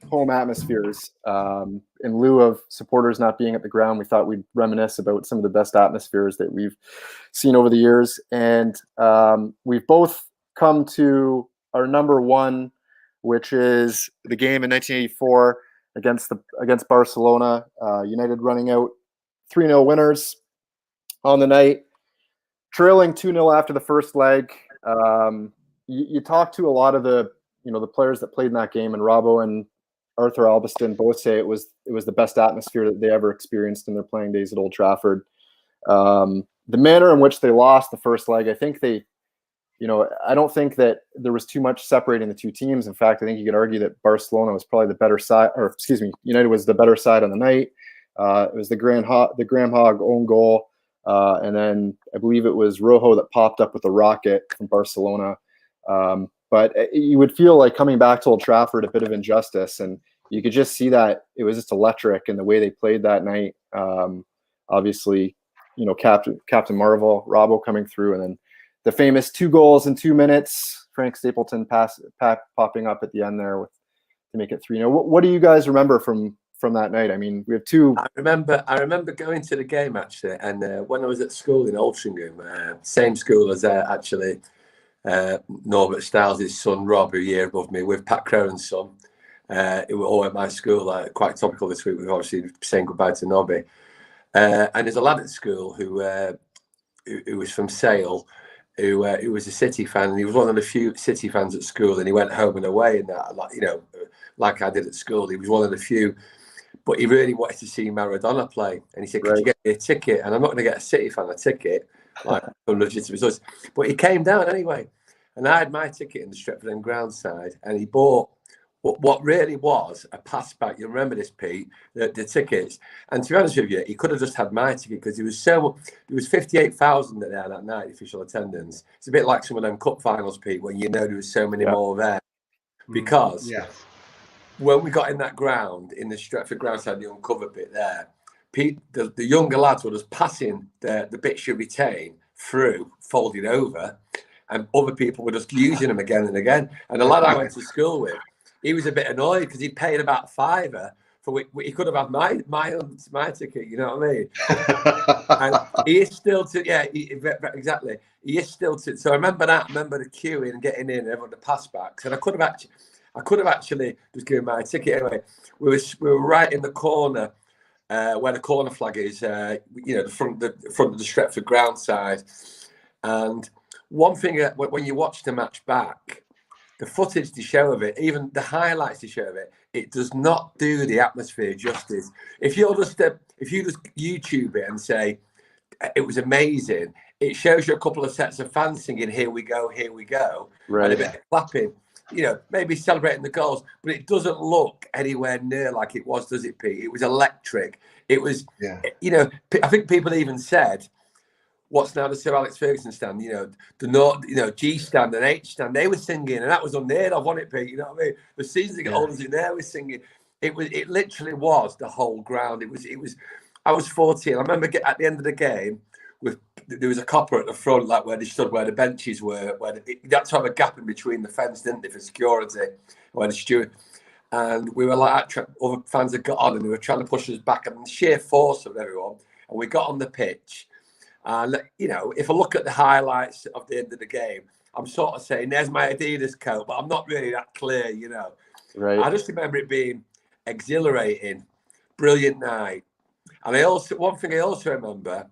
home atmospheres. In lieu of supporters not being at the ground, we thought we'd reminisce about some of the best atmospheres that we've seen over the years. And we've both come to our number one, which is the game in 1984 against Barcelona. United running out 3-0 winners on the night, trailing 2-0 after the first leg. You talk to a lot of the players that played in that game, and Robbo and Arthur Albiston both say it was the best atmosphere that they ever experienced in their playing days at Old Trafford. The manner in which they lost the first leg, I think I don't think that there was too much separating the two teams. In fact, I think you could argue that Barcelona was probably the better side, United was the better side on the night. It was the Graham Hogg own goal, and then I believe it was Rojo that popped up with a rocket from Barcelona. But you would feel like coming back to Old Trafford a bit of injustice, and you could just see that it was just electric in the way they played that night. Obviously, Captain Marvel, Robbo coming through, and then the famous 2 goals in 2 minutes. Frank Stapleton popping up at the end there to make it 3-0. What do you guys remember from that night? I mean, we have 2. I remember going to the game actually, and when I was at school in Altrincham, same school as actually Norbert Stiles' son Rob, who year above me, with Pat Crowan's son. It was all at my school. Quite topical this week. We're obviously saying goodbye to Nobby. And there's a lad at school who was from Sale, who was a City fan, and he was one of the few City fans at school, and he went home and away, and that, like, you know, like I did at school. He was one of the few, but he really wanted to see Maradona play, and he said, "Could you get me a ticket?" And I'm not going to get a City fan a ticket, like from legitimate source, but he came down anyway, and I had my ticket in the Stretford End ground side, and he bought what really was a passback. You remember this, Pete? The tickets, and to be honest with you, he could have just had my ticket because there was 58,000 there that night, official attendance. It's a bit like some of them cup finals, Pete, when you know there was so many more there, because when we got in that ground, in the Stretford ground side, the uncovered bit there, Pete, the younger lads were just passing the bits you retain through, folding over, and other people were just using them again and again. And the lad I went to school with, he was a bit annoyed because he'd paid about £5 for which he could have had my ticket. You know what I mean? And he is still exactly. He is still to. So I remember that. I remember the queuing and getting in and everyone the passbacks. And I could have actually just given my ticket anyway. We were right in the corner where the corner flag is. You know, the front of the Stretford ground side. And one thing when you watch the match back, the footage they show of it, even the highlights they show of it, it does not do the atmosphere justice. If you just YouTube it and say it was amazing, it shows you a couple of sets of fans singing "Here we go, here we go," and a bit of clapping. You know, maybe celebrating the goals, but it doesn't look anywhere near like it was, does it, Pete? It was electric. It was, you know, I think people even said, what's now the Sir Alex Ferguson stand, you know, G stand and H stand, they were singing, and that was unheard of, wasn't it, Pete? You know what I mean? The seasons that get older in there was singing. It literally was the whole ground. It was. I was 14. I remember at the end of the game, there was a copper at the front, like where they stood, where the benches were, you had to have a gap in between the fence, didn't they, for security, where the steward. And we were like, other fans had got on and they were trying to push us back, and the sheer force of everyone. And we got on the pitch. And, you know, if I look at the highlights of the end of the game, I'm sort of saying, there's my Adidas coat, but I'm not really that clear, you know. Right. I just remember it being exhilarating, brilliant night. And one thing I also remember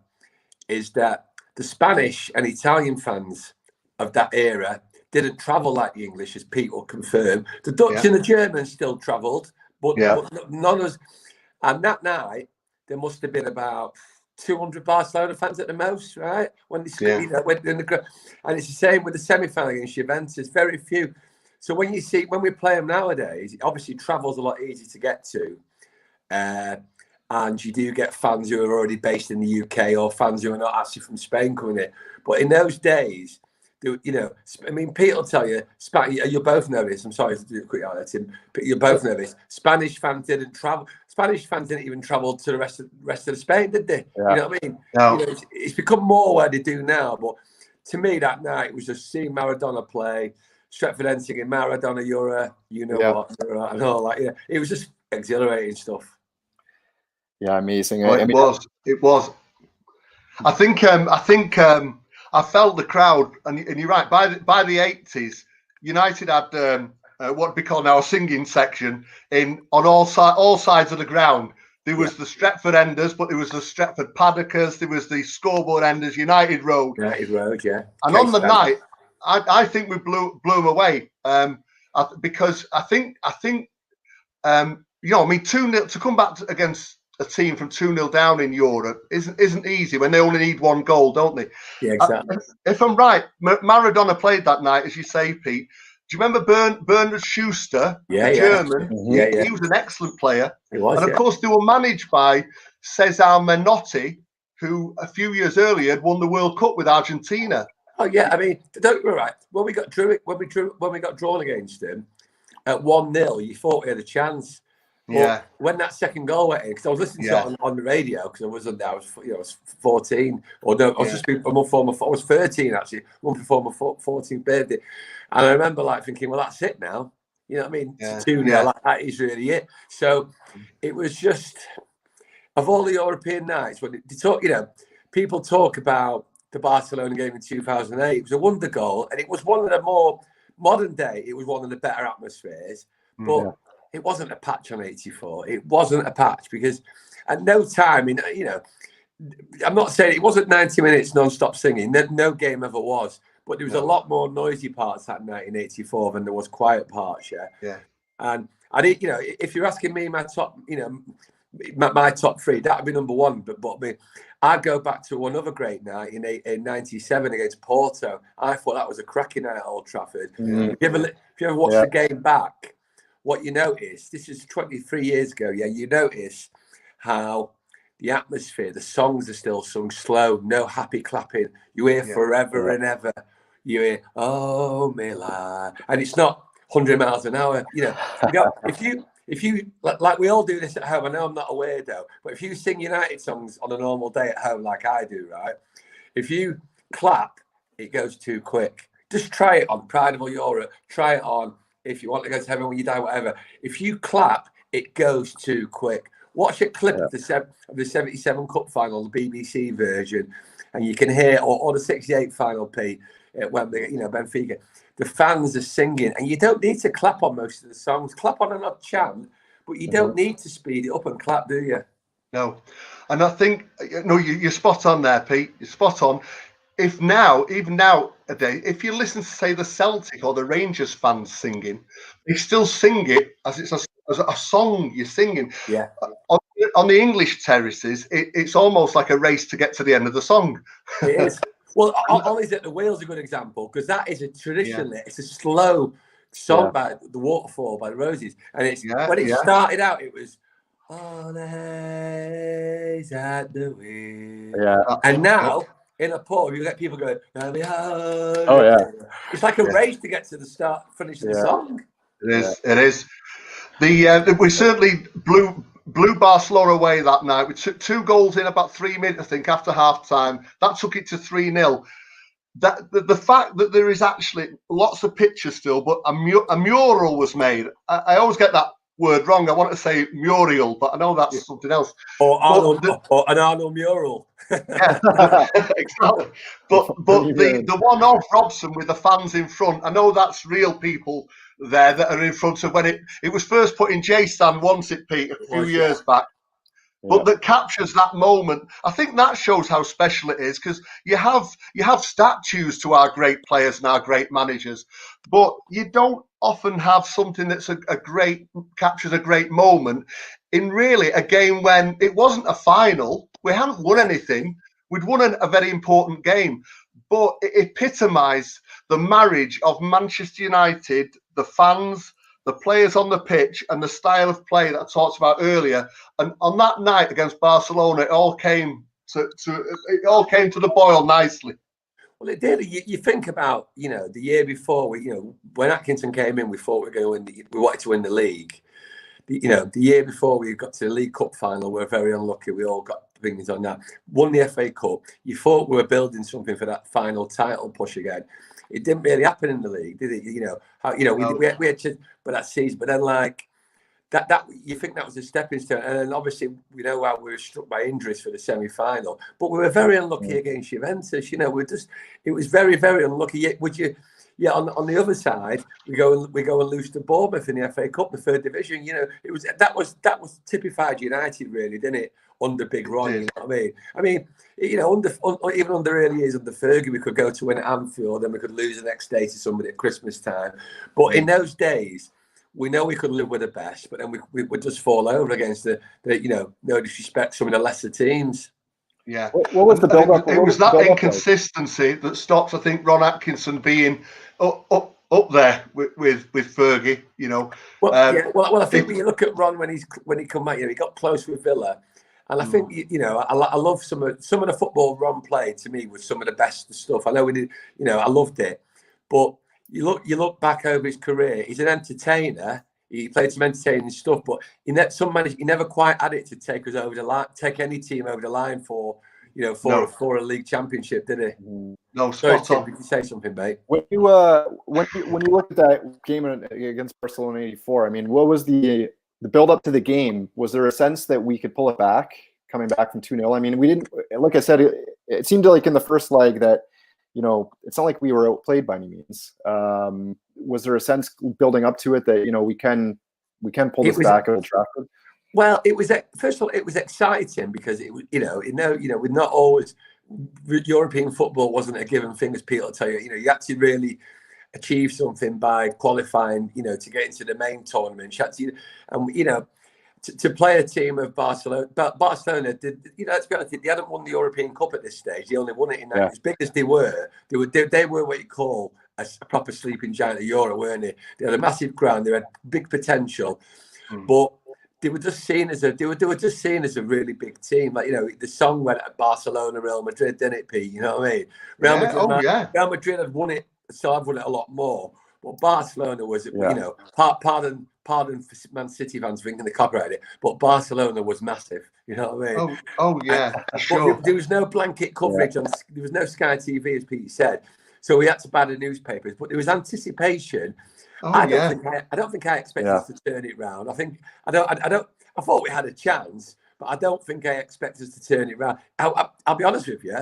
is that the Spanish and Italian fans of that era didn't travel like the English, as Pete will confirm. The Dutch and the Germans still travelled, but none of us. And that night, there must have been about 200 Barcelona fans at the most, right? When they went in the, and it's the same with the semi-final against Juventus. Very few. So when we play them nowadays, it obviously travels a lot easier to get to, and you do get fans who are already based in the UK or fans who are not actually from Spain coming in. But in those days, you know, I mean, Pete will tell you, you both know this. I'm sorry to do it quick on Tim, but you both know this. Spanish fans didn't travel. Spanish fans didn't even travel to the rest of Spain, did they? Yeah. You know what I mean? No. You know, it's become more where they do now. But to me, that night was just seeing Maradona play, Stretford End singing Maradona, you know what, and all that. Yeah, it was just exhilarating stuff. Yeah, amazing. Oh, it was. I think I felt the crowd, and you're right. By the 80s, United had what we call now a singing section on all sides of the ground. There was the Stretford Enders, but there was the Stretford Paddockers, there was the Scoreboard Enders, United Road. United Road, yeah. And on the night, I think we blew them away because I think you know, I mean, 2-0 to come back against a team from 2-0 down in Europe isn't easy when they only need one goal, don't they? Yeah, exactly. If I'm right, Maradona played that night, as you say, Pete. Do you remember Bernard Schuster, the German? Mm-hmm. He was an excellent player. He was, and of course, they were managed by Cesar Menotti, who a few years earlier had won the World Cup with Argentina. Oh yeah, I mean, don't be right. When we got drawn against him at 1-0, you thought we had a chance. But when that second goal went in, because I was listening to it on the radio, because I was 14, or no, I was just before I was 13 actually, one before my 14th birthday, and I remember like thinking, well, that's it now. You know what I mean? 2-0, like, that is really it. So it was just, of all the European nights, when they talk, you know, people talk about the Barcelona game in 2008. It was a wonder goal, and it was one of the more modern day. It was one of the better atmospheres, but it wasn't a patch on 84. It wasn't a patch because at no time, you know, I'm not saying it wasn't 90 minutes non-stop singing. No game ever was. But there was a No. lot more noisy parts that 1984 than there was quiet parts, yeah. Yeah. And I did, if you're asking me my top, my top three, that would be number one. But I mean, I'd go back to another great night in '97 against Porto. I thought that was a cracking night at Old Trafford. Mhm. If you ever watch the game back, what you notice, this is 23 years ago, yeah, you notice how the atmosphere, the songs are still sung slow, no happy clapping. You hear forever and ever. You hear, oh, my lad. And it's not 100 miles an hour. If you like we all do this at home, I know I'm not a weirdo, but if you sing United songs on a normal day at home like I do, right? If you clap, it goes too quick. Just try it on Pride of All Europe. Try it on if you want to go to heaven when you die, whatever. If you clap, it goes too quick. Watch a clip of the 77 Cup final, the BBC version, and you can hear, or the 68 final, Pete, when Benfica. The fans are singing, and you don't need to clap on most of the songs. Clap on an odd chant, but you don't need to speed it up and clap, do you? No. And I think, you're spot on there, Pete. You're spot on. Even nowadays, if you listen to, say, the Celtic or the Rangers fans singing, they still sing it as it's a song you're singing. Yeah. On the English terraces, it's almost like a race to get to the end of the song. It is. Well, Ollie's at the Wheel's a good example, because that is a traditionally, it's a slow song by The Waterfall by the Roses. And it's when it started out, it was Ollie's at the Wheel. Yeah. And now, in a pub, you get people going, oh, yeah. It's like a race to get to the finish of the song. It is. We certainly blew Barcelona away that night. We took 2 goals in about 3 minutes, I think, after half time. That took it to 3-0. The fact that there is actually lots of pictures still, but a mural was made. I always get that word wrong. I want to say mural, but I know that's something else. Or an Arnold mural. Yeah, exactly. But the one of Robson with the fans in front, I know that's real people there that are in front of when it was first put in J-Stand, wasn't it, Pete, a few years back. But that captures that moment. I think that shows how special it is, because you have statues to our great players and our great managers, but you don't often have something that's captures a great moment in really a game when it wasn't a final. We hadn't won anything. We'd won a very important game, but it epitomised the marriage of Manchester United, the fans, the players on the pitch, and the style of play that I talked about earlier. And on that night against Barcelona, it all came to the boil nicely. Well, it did. You think about, the year before, when Atkinson came in, we thought we wanted to win the league. The year before we got to the League Cup final, we were very unlucky. We all got things on that. Won the FA Cup. You thought we were building something for that final title push again. It didn't really happen in the league, did it? We had to, but that season. But then, like that, you think that was a stepping stone, and then obviously we know how we were struck by injuries for the semi-final. But we were very unlucky against Juventus. It was very, very unlucky. Would you? Yeah, on the other side, we go and lose to Bournemouth in the FA Cup, the 3rd division. That was typified United, really, didn't it? Under Big Ron, you know what I mean? Even under early years under Fergie, we could go to win at Anfield, and we could lose the next day to somebody at Christmas time. But in those days, we know we could live with the best, but then we would just fall over against the no disrespect, some of the lesser teams. Yeah. What was the build-up? It was that inconsistency that stopped, I think, Ron Atkinson being up there with Fergie. Well, I think when you look at Ron when he come back, he got close with Villa, and I think I love some of the football Ron played. To me, was some of the best stuff. I know we did. I loved it, but you look back over his career. He's an entertainer. He played some entertaining stuff, but he never quite had it to take us over the line, take any team over the line for a league championship, did he? No, spot on. Did you say something, mate? When you look at that game against Barcelona '84, I mean, what was the build up to the game? Was there a sense that we could pull it back, coming back from 2-0? I mean, we didn't. Like I said, it seemed like in the first leg that it's not like we were outplayed by any means. Was there a sense building up to it that we can pull this back at Old Trafford? Well, it was first of all, it was exciting because it was, with not always European football wasn't a given thing, as people tell you. You had to really achieve something by qualifying, to get into the main tournament. To play a team of Barcelona, but Barcelona did, let's be honest, they hadn't won the European Cup at this stage. They only won it in as big as they were what you call a proper sleeping giant of Europe, weren't they? They had a massive ground, they had big potential, but they were just seen as a really big team. Like, the song went at Barcelona, Real Madrid, didn't it, Pete? You know what I mean? Real Madrid had won it, so I've won it a lot more. But Barcelona was, pardon for Man City fans thinking they copyrighted it, but Barcelona was massive. You know what I mean? Oh yeah, sure. There was no blanket coverage on. There was no Sky TV, as Pete said, so we had to buy the newspapers. But there was anticipation. I don't think I expected us to turn it round. I thought we had a chance, but I don't think I expected us to turn it round. I'll be honest with you.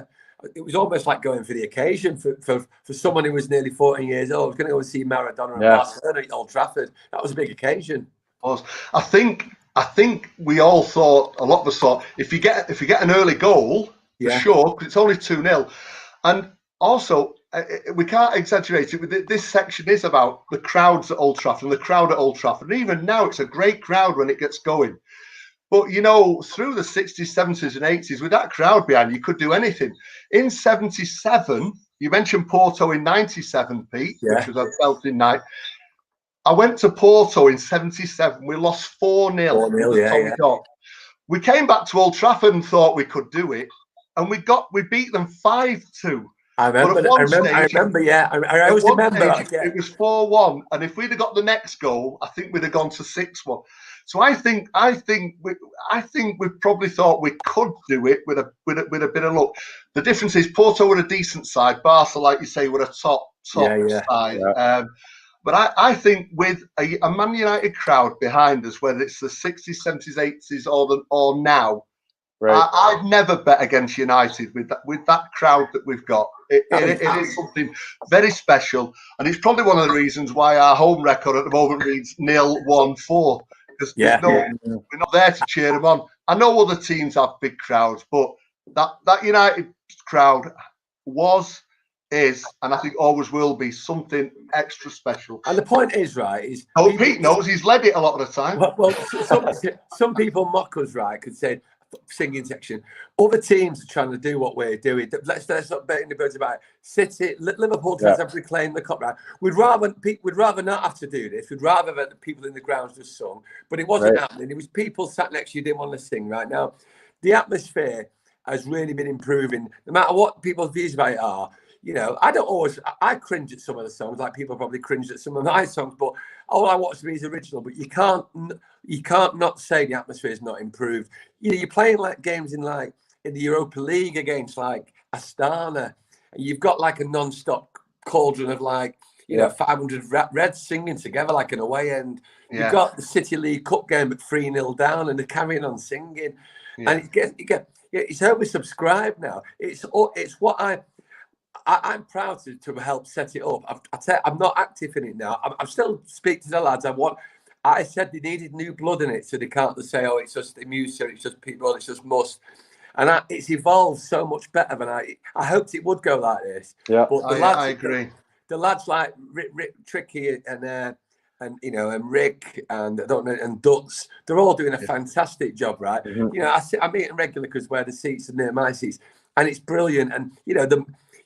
It was almost like going for the occasion for someone who was nearly 14 years old. I was going to go and see Maradona and Barcelona at Old Trafford. That was a big occasion. I think we all thought, a lot of us thought, if you get an early goal, for sure, because it's only 2-0, and also we can't exaggerate it. This section is about the crowds at Old Trafford and the crowd at Old Trafford. And even now, it's a great crowd when it gets going. But, through the 60s, 70s and 80s, with that crowd behind, you could do anything. In 77, you mentioned Porto in 97, Pete, which was a belting night. I went to Porto in 77. We lost 4-0. We came back to Old Trafford and thought we could do it. And we beat them 5-2. I remember. I remember. I always remember. It was 4-1, and if we'd have got the next goal, I think we'd have gone to 6-1. So I think we probably thought we could do it with a bit of luck. The difference is Porto were a decent side. Barca, like you say, were a top side. Yeah. But I think with a Man United crowd behind us, whether it's the 60s, 70s, 80s, or now. Right. I'd never bet against United with that crowd that we've got. It is something very special, and it's probably one of the reasons why our home record at the moment reads 0-1-4. Because we're not there to cheer them on. I know other teams have big crowds, but that United crowd is, and I think always will be, something extra special. And the point is, right, Pete knows he's led it a lot of the time. Well, some people mock us, right, because say, singing section. Other teams are trying to do what we're doing. Let's not bet in the birds about it. City, Liverpool tries to reclaim the cup. Right? We'd rather not have to do this. We'd rather that the people in the grounds just sung, but it wasn't happening. It was people sat next to you didn't want to sing. Right now, the atmosphere has really been improving. No matter what people's views about it are. I cringe at some of the songs, like people probably cringe at some of my songs, but all I watch to be is original. But you can't not say the atmosphere is not improved. You're playing like games in the Europa League against like Astana, and you've got like a non-stop cauldron of 500 Reds singing together like an away end. Yeah. You've got the City League Cup game at 3-0 down, and they're carrying on singing, and it's oversubscribed now. It's what I'm proud to help set it up. I'm not active in it now. I'm still speak to the lads. I said they needed new blood in it, so they can't just say, "Oh, it's just amusement, it's just people, it's just must." And it's evolved so much better than I hoped it would go like this. Yeah, but I agree. The lads like Rick Tricky and Rick and I don't know and Dutz, they're all doing a fantastic job, right? Mm-hmm. I meet them regularly because where the seats are near my seats, and it's brilliant. And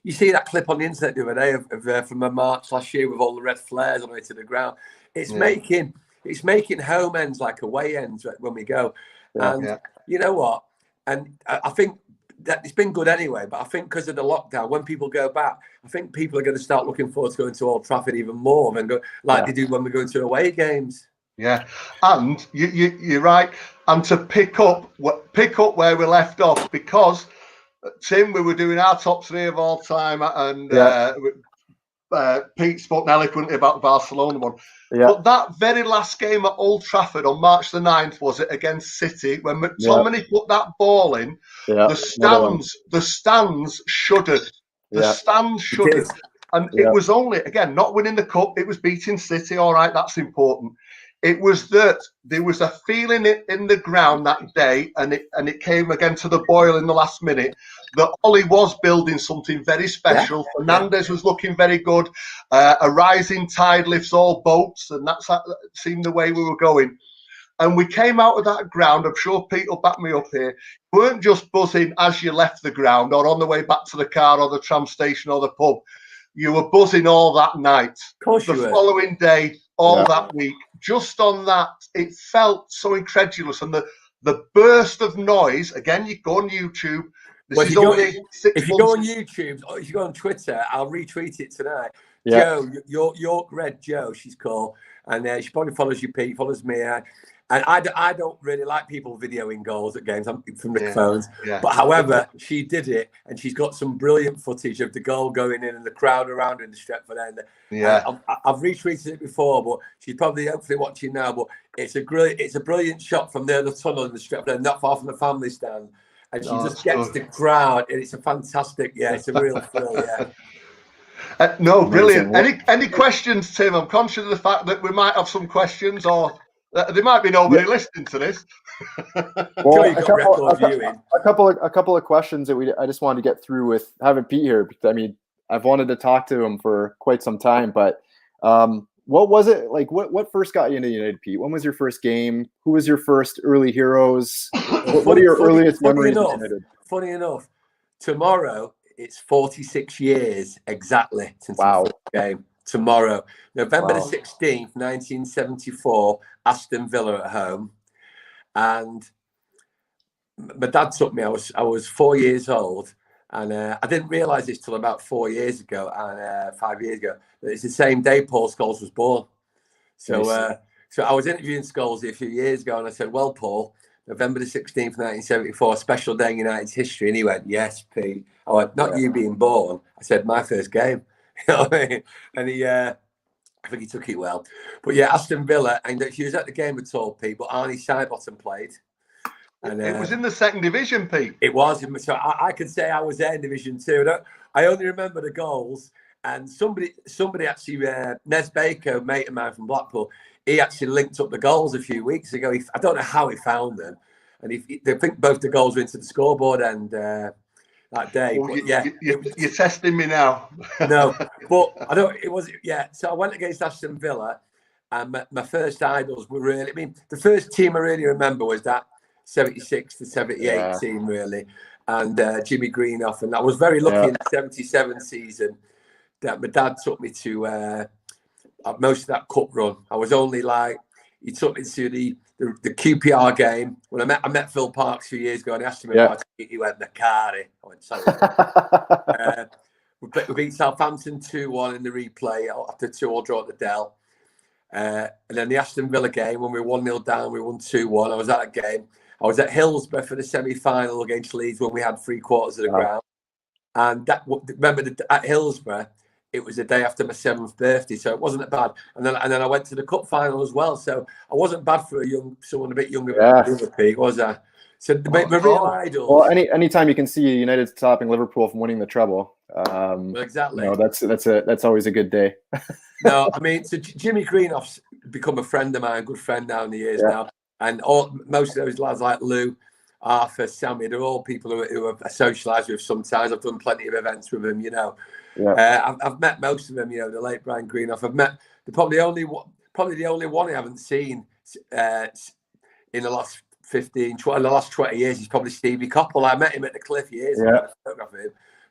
you see that clip on the internet the other day of from a march last year with all the red flares on the way to the ground. It's making home ends like away ends when we go. And you know what? And I think that it's been good anyway, but I think because of the lockdown, when people go back, I think people are going to start looking forward to going to Old Trafford even more than they do when we go into away games. Yeah, and you're right. And to pick up where we left off, because Tim, we were doing our top 3 of all time, and Pete spoke eloquently about the Barcelona one. Yeah. But that very last game at Old Trafford on March the 9th, was it, against City, when McTominay put that ball in, the stands shuddered. The stands shuddered. And it was only, again, not winning the cup, it was beating City, all right, that's important. It was that there was a feeling in the ground that day, and it came again to the boil in the last minute, that Ollie was building something very special. Fernandez was looking very good. A rising tide lifts all boats, and that seemed the way we were going. And we came out of that ground, I'm sure Pete will back me up here, you weren't just buzzing as you left the ground or on the way back to the car or the tram station or the pub. You were buzzing all that night. Of course the following day, all that week. Just on that, it felt so incredulous. And the burst of noise, again, you go on YouTube. If you go on YouTube, or if you go on Twitter, I'll retweet it tonight. Yeah. Joe, York Red Joe, she's called. And she probably follows you, Pete, follows me. And I don't really like people videoing goals at games from the phones. Yeah. But however, she did it, and she's got some brilliant footage of the goal going in and the crowd around in the Stretford end. Yeah, I've retweeted it before, but she's probably hopefully watching now. But it's a brilliant shot from there, the tunnel in the Stretford end, not far from the family stand, and she just gets the crowd, and it's a fantastic. Yeah, it's a real thrill. Yeah. No, brilliant. Any questions, Tim? I'm conscious of the fact that we might have some questions, or there might be nobody listening to this. Well, a couple of questions that I just wanted to get through with having Pete here. I mean, I've wanted to talk to him for quite some time, but what was it like? What first got you into United, Pete? When was your first game? Who was your first early heroes? What are your earliest memories of United? Funny enough, tomorrow it's 46 years exactly since the first game. Tomorrow, November the 16th, 1974, Aston Villa at home. And my dad took me, I was 4 years old, and I didn't realise this till about 4 years ago, and 5 years ago, that it's the same day Paul Scholes was born. So so I was interviewing Scholes a few years ago, and I said, well, Paul, November the 16th, 1974, special day in United's history. And he went, yes, Pete. I went, not you being born. I said, my first game. You know what I mean? And I think he took it well. But yeah, Aston Villa, and he was at the game with all, Pete, but Arnie Sidebottom played. And it was in the second division, Pete. It was. So I can say I was there in Division 2. I only remember the goals. And somebody actually, Nez Baker, a mate of mine from Blackpool, he actually linked up the goals a few weeks ago. I don't know how he found them. And I think both the goals were into the scoreboard and that day. Well, you're testing me now. No, but I don't. It was So I went against Aston Villa, and my first idols were really. I mean, the first team I really remember was that 76 to 78 team, really, and Jimmy Greenough, and I was very lucky in the 77 season that my dad took me to most of that cup run. I was only he took me to the QPR game when I met Phil Parks a few years ago, and he asked me about it. He went, Macari. I went, sorry. We beat Southampton 2-1 in the replay after 2-2 draw at the Dell. And then the Aston Villa game, when we were 1-0 down, we won 2-1. I was at that game. I was at Hillsborough for the semi-final against Leeds when we had 3/4 of the ground. And at Hillsborough, it was the day after my 7th birthday, so it wasn't that bad. And then I went to the cup final as well, so I wasn't bad for someone a bit younger than Pete, was I? So my real idols. Well, anytime you can see United stopping Liverpool from winning the treble, exactly. That's always a good day. No, I mean, so Jimmy Greenoff's become a friend of mine, a good friend down the years now, and most of those lads like Lou, Arthur, Sammy, they're all people who I've socialised with sometimes. I've done plenty of events with them, I've met most of them, the late Brian Greenoff. I've met probably the only one I haven't seen in the last 20 years is probably Stevie Coppell. I met him at the Cliff years ago,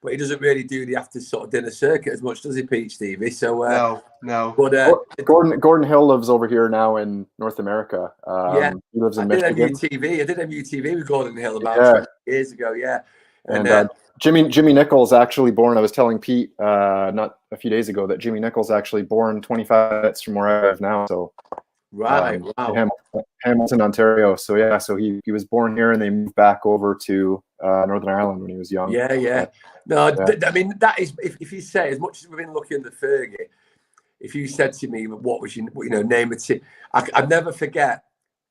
but he doesn't really do the after sort of dinner circuit as much, does he, Pete, Stevie? So no. But Gordon Hill lives over here now in North America. He lives in Michigan. I did MUTV with Gordon Hill about 20 years ago. And Jimmy Nichols actually born. I was telling Pete not a few days ago that Jimmy Nichols actually born 25 minutes from where I live now. So Hamilton, Ontario. So he was born here, and they moved back over to Northern Ireland when he was young. I mean, that is if you say, as much as we've been looking at the Fergie, if you said to me what was your name it, I'd never forget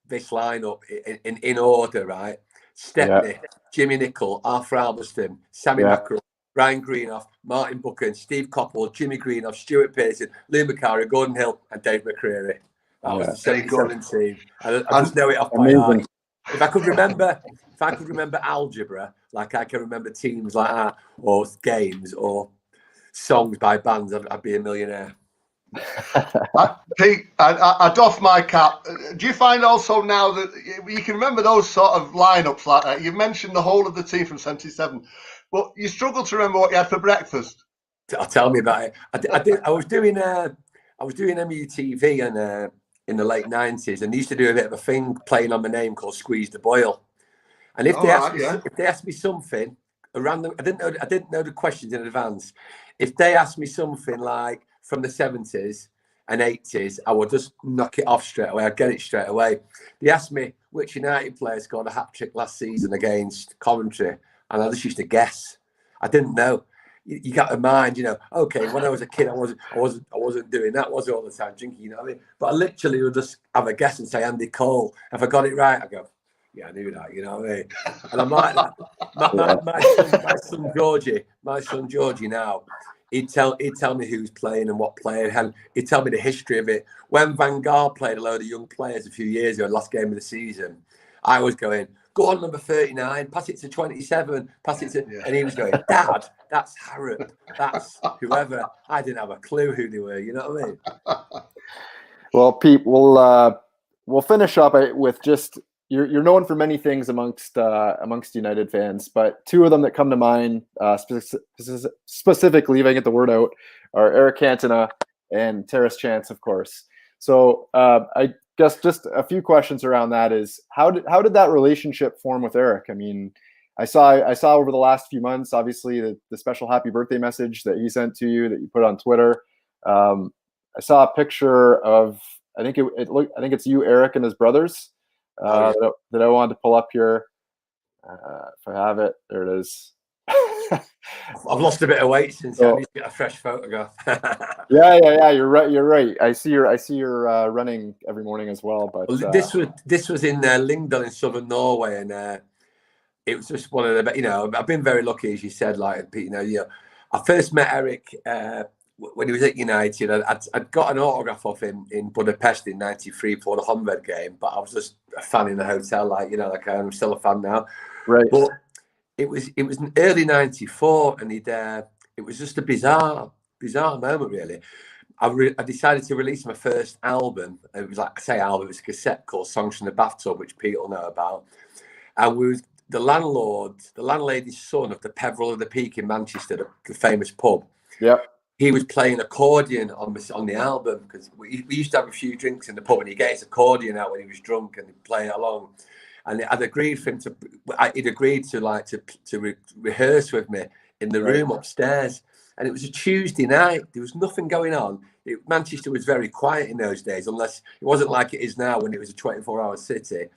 this lineup in order, right? Stepney, Jimmy Nicholl, Arthur Alberston, Sammy Mackerel, Brian Greenoff, Martin Buchan, Steve Coppell, Jimmy Greenoff, Stuart Pearson, Lou Macari, Gordon Hill, and Dave McCreary. That was the Very good. 77 team. I just know it off by heart. If I could remember algebra, like I can remember teams like that, or games, or songs by bands, I'd be a millionaire. Pete, I doff my cap. Do you find also now that you can remember those sort of lineups like that? You've mentioned the whole of the team from 77, but you struggle to remember what you had for breakfast. Tell me about it. I was doing MUTV and in the late 90s, and they used to do a bit of a thing playing on my name called Squeeze the Boil. And if they asked me something, a random, I didn't know the questions in advance. If they asked me something like from the 70s and 80s, I would just knock it off straight away. I'd get it straight away. They asked me which United player scored a hat trick last season against Coventry, and I just used to guess. I didn't know. You got to mind, okay, when I was a kid, I wasn't doing that, was it, all the time, drinking, you know what I mean? But I literally would just have a guess and say Andy Cole. If I got it right, I go, yeah, I knew that, you know what I mean? And I'm like that. My son Georgie now, he'd tell me who's playing and what player, and he'd tell me the history of it. When Van Gaal played a load of young players a few years ago, last game of the season, I was going, go on, number 39, pass it to 27, pass it to... Yeah. And he was going, Dad, that's Harrop, that's whoever. I didn't have a clue who they were, you know what I mean? Well, Pete, we'll finish up with just... You're known for many things amongst United fans, but two of them that come to mind specifically, if I get the word out, are Eric Cantona and Terrace Chance, of course. So I guess just a few questions around that is how did that relationship form with Eric? I mean, I saw over the last few months, obviously the special happy birthday message that he sent to you that you put on Twitter. I saw a picture of I think it's you, Eric, and his brothers. That I wanted to pull up here. If I have it, there it is. I've lost a bit of weight since I need to get a fresh photograph. Yeah. You're right. I see you're running every morning as well. But this was in Lyngdal in southern Norway, and it was just one of the. I've been very lucky, as you said, like Pete. I first met Eric when he was at United. I'd got an autograph off him in Budapest in '93 for the Honved game, but I was just a fan in the hotel, like I'm still a fan now. Right. But it was in early '94, and it was just a bizarre moment, really. I decided to release my first album. It was like, I say album, it's a cassette called Songs from the Bathtub, which people know about. And the landlady's son of the Peveril of the Peak in Manchester, the famous pub. Yep. He was playing accordion on the album because we used to have a few drinks in the pub, and he'd get his accordion out when he was drunk and he'd play it along. And I'd agreed for him he'd agreed to rehearse with me in the room upstairs. And it was a Tuesday night. There was nothing going on. Manchester was very quiet in those days, unless it wasn't like it is now when it was a 24-hour city. It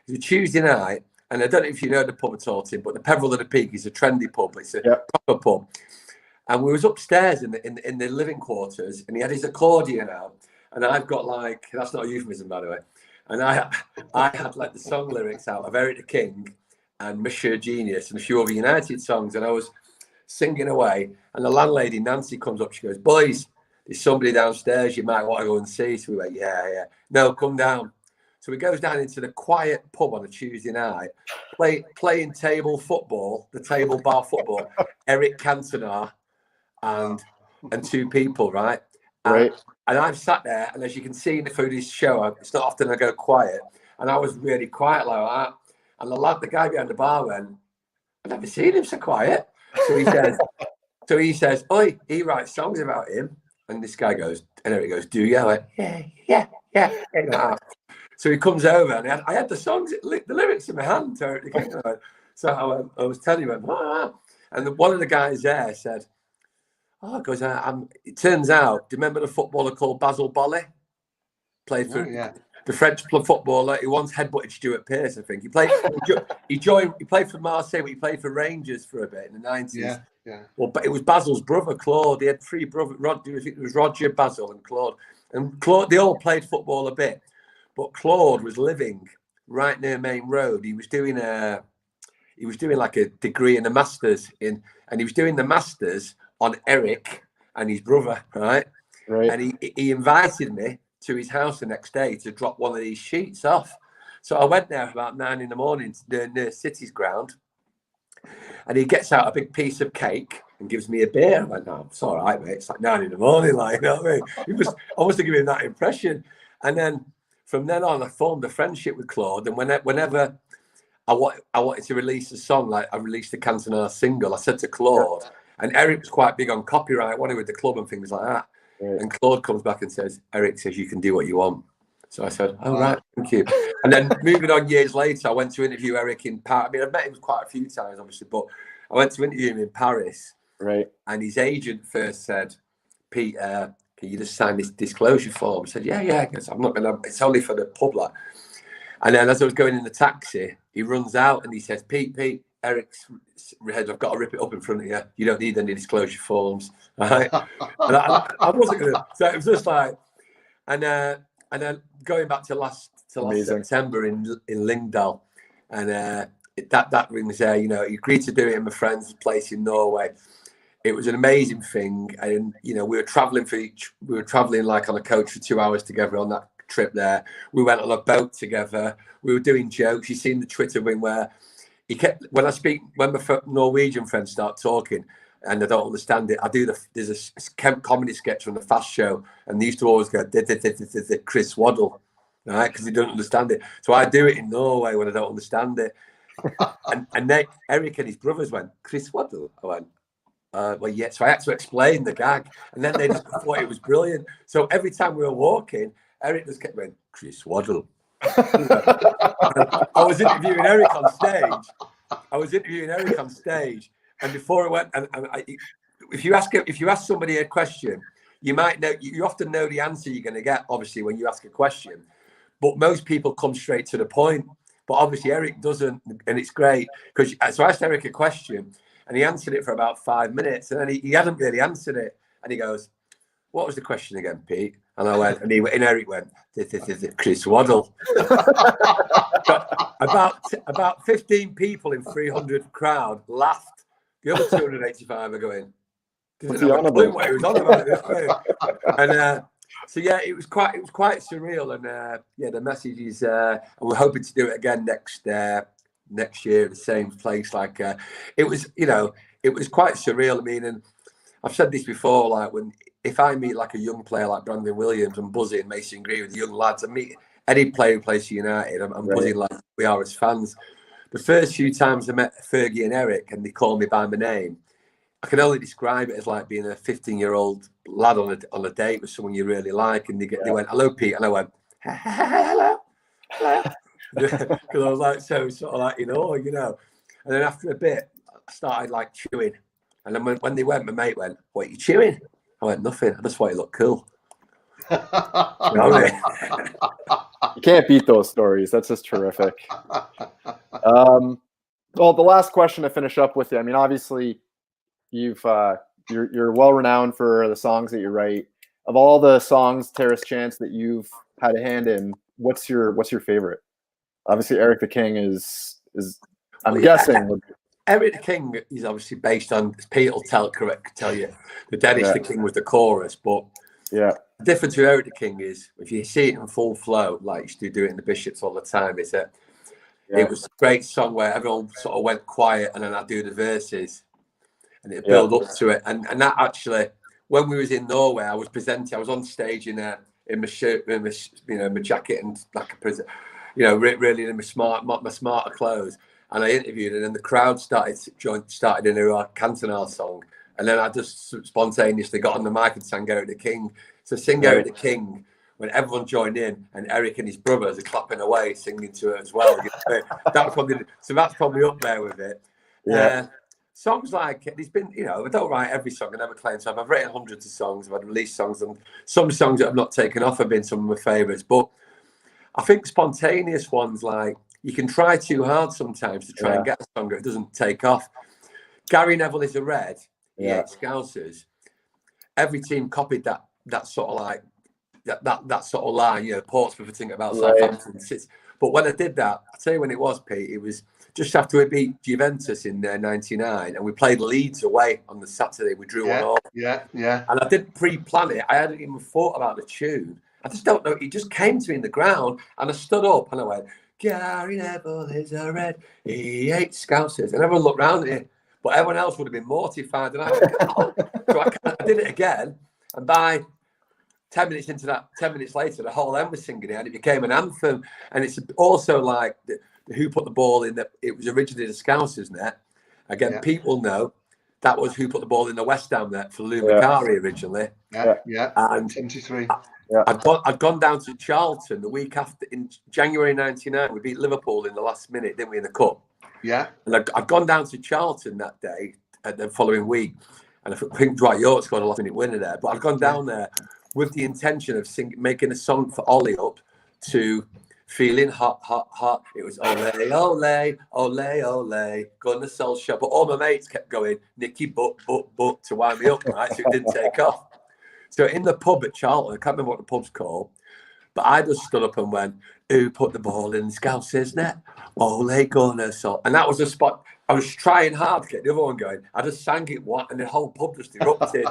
was a Tuesday night, and I don't know if you know the pub at all, Tim, but the Peveril of the Peak is a trendy pub. It's a proper pub. And we was upstairs in the living quarters, and he had his accordion out. And I've got that's not a euphemism, by the way. And I had the song lyrics out of Eric the King and Monsieur Genius and a few other United songs. And I was singing away. And the landlady, Nancy, comes up. She goes, "Boys, there's somebody downstairs you might want to go and see." So we went, yeah. No, come down. So he goes down into the quiet pub on a Tuesday night, playing table football, the table bar football, Eric Cantona and two people, right? Right. And I've sat there, and as you can see through this show, it's not often I go quiet, and I was really quiet like that. And the guy behind the bar went, "I've never seen him so quiet." So he says, "Oi, he writes songs about him." And this guy goes, and Eric goes, "Do you?" I went, yeah. So he comes over, and I had the songs, the lyrics in my hand. So I was telling him, and one of the guys there said, "Oh, because it turns out, do you remember the footballer called Basil Bolley? Played for the French club footballer. He once headbutted Stuart Pearce, I think. He played for Marseille, but he played for Rangers for a bit in the 90s. Yeah. Well, but it was Basil's brother, Claude. He had three brothers. It was Roger, Basil, and Claude. And Claude, they all played football a bit. But Claude was living right near Main Road. He was doing like a degree in a masters and he was doing the masters on Eric and his brother, right? Right. And he invited me to his house the next day to drop one of these sheets off. So I went there about 9 in the morning near City's ground, and he gets out a big piece of cake and gives me a beer. I went, no, it's all right, mate. It's like 9 in the morning, like, you know what I mean? I must have given him that impression. And then from then on, I formed a friendship with Claude. And whenever I wanted to release a song, like I released the Cantona single, I said to Claude, and Eric was quite big on copyright, wanted with the club and things like that. Right. And Claude comes back and says, Eric says you can do what you want. So I said, oh, right, thank you. And then moving on years later, I went to interview Eric in Paris. I mean, I've met him quite a few times, obviously, but I went to interview him in Paris. Right. And his agent first said, Pete, can you just sign this disclosure form? I said, yeah, because I'm not going to, it's only for the public. And then as I was going in the taxi, he runs out and he says, Pete, Eric's head, I've got to rip it up in front of you. You don't need any disclosure forms. Right? And I wasn't going to, so it was just like, and then going back to last September in Lyngdal, and that rings there. You know, he agreed to do it in my friend's place in Norway. It was an amazing thing, and you know, we were traveling like on a coach for 2 hours together on that trip there. We went on a boat together. We were doing jokes. You've seen the Twitter ring where he kept, when my Norwegian friends start talking and I don't understand it, there's a comedy sketch from the Fast Show, and they used to always go Chris Waddle, right? Because they don't understand it. So I do it in Norway when I don't understand it. and then Eric and his brothers went, Chris Waddle? I went, well, yeah. So I had to explain the gag, and then they just thought it was brilliant. So every time we were walking, Eric just kept going, Chris Waddle. I was interviewing Eric on stage. And before it went, if you ask somebody a question, you often know the answer you're going to get, obviously, when you ask a question. But most people come straight to the point. But obviously Eric doesn't, and it's great because so I asked Eric a question, and he answered it for about 5 minutes, and then he hadn't really answered it, and he goes, "What was the question again, Pete?" And I went, and Eric went, Chris Waddle. about 15 people in 300 crowd laughed. The other 285 are going, what's he on about? What he was on about. And so yeah, it was quite surreal. And yeah, the message is, and we're hoping to do it again next year, the same place. Like it was quite surreal. I mean, and I've said this before, like if I meet like a young player like Brandon Williams and buzzing Mason Green with the young lads, I meet any player who plays for United, I'm buzzing like we are as fans. The first few times I met Fergie and Eric and they called me by my name, I can only describe it as like being a 15-year-old lad on a date with someone you really like, and they went, "Hello, Pete," and I went, "Hello," because I was like so sort of like you know. And then after a bit, I started like chewing, and then when they went, my mate went, "What are you chewing?" I went, "Nothing. I just want you to look cool." You know what I mean? You can't beat those stories. That's just terrific. Well, the last question to finish up with you. I mean, obviously, you're well renowned for the songs that you write. Of all the songs, Terrace Chants, that you've had a hand in, what's your favorite? Obviously, Eric the King is I'm guessing. Eric the King is obviously based on, Pete will tell you, the Dennis the King was the chorus, but the difference with Eric the King is if you see it in full flow, like you used to do it in the Bishops all the time, is that it was a great song where everyone sort of went quiet and then I do the verses and it build up to it. And that actually, when we was in Norway, I was on stage in my shirt, my jacket and like really in my smarter clothes. And I interviewed, and then the crowd started in a Cantona song, and then I just spontaneously got on the mic and sang Eric the King. So sing Eric the King when everyone joined in, and Eric and his brothers are clapping away, singing to it as well. That's probably up there with it. Songs like there's been, I don't write every song. I never claim to. I've written hundreds of songs. I've had released songs, and some songs that have not taken off have been some of my favourites. But I think spontaneous ones, like you can try too hard sometimes to try and get a song that doesn't take off. Gary Neville is a Red. Scousers. Every team copied that sort of like that sort of line. Portsmouth were thinking about Southampton. But when I did that, I'll tell you when it was, Pete. It was just after we beat Juventus in '99, and we played Leeds away on the Saturday. We drew 1-1. And I didn't pre-plan it. I hadn't even thought about the tune. I just don't know. It just came to me in the ground, and I stood up and I went, Gary Neville is a red. He hates Scousers. And everyone looked round at me, but everyone else would have been mortified. And I went, oh. So I did it again. And by 10 minutes into that, 10 minutes later, the whole end was singing it, and it became an anthem. And it's also like who put the ball in. It was originally the Scousers net. Again, people know that was who put the ball in the West Ham net for Lou Macari originally. And 73. I'd gone down to Charlton the week after, in January '99. We beat Liverpool in the last minute, didn't we, in the cup? Yeah. And I'd gone down to Charlton that day, and the following week, and I think Dwight York scored a last-minute winner there. But I'd gone down there with the intention of making a song for Ollie up to Feeling Hot, Hot, Hot. It was ole, ole, ole, ole, gonna sell shop. But all my mates kept going, Nicky, but, to wind me up, right? So it didn't take off. So in the pub at Charlton, I can't remember what the pub's called, but I just stood up and went, who put the ball in the Scousers net? Ole, gonna sell. And that was a spot. I was trying hard to get the other one going. I just sang it and the whole pub just erupted.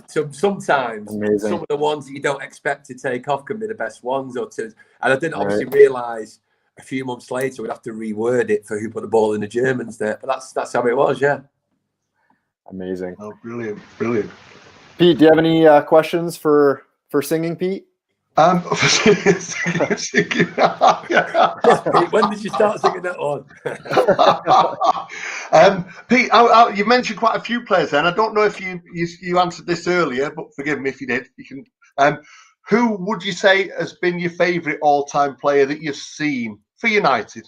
So sometimes some of the ones that you don't expect to take off can be the best ones. And I didn't obviously realise a few months later we'd have to reword it for who put the ball in the Germans there. But that's how it was, yeah. Amazing. Oh, brilliant, brilliant. Pete, do you have any questions for singing, Pete? When did you start singing that one? Pete, you mentioned quite a few players there, and I don't know if you answered this earlier, but forgive me if you did. You can. Who would you say has been your favourite all-time player that you've seen for United?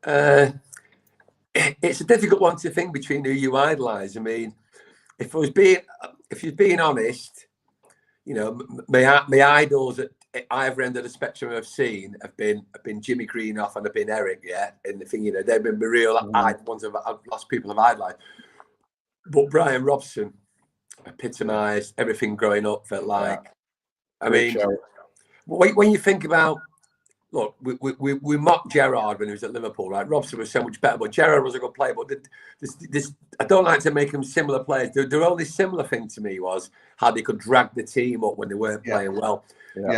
It's a difficult one to think between who you idolise. I mean, if you're being honest, you know, my idols at either end of the spectrum I've seen have been Jimmy Greenough and have been Eric, and the thing, you know, they've been the real ones of last people I've idolized. But Brian Robson epitomised everything growing up. Felt like, I mean, when you think about, look, we mocked Gerrard when he was at Liverpool, right? Robson was so much better, but Gerrard was a good player. But this I don't like to make them similar players. The only similar thing to me was how they could drag the team up when they weren't playing well.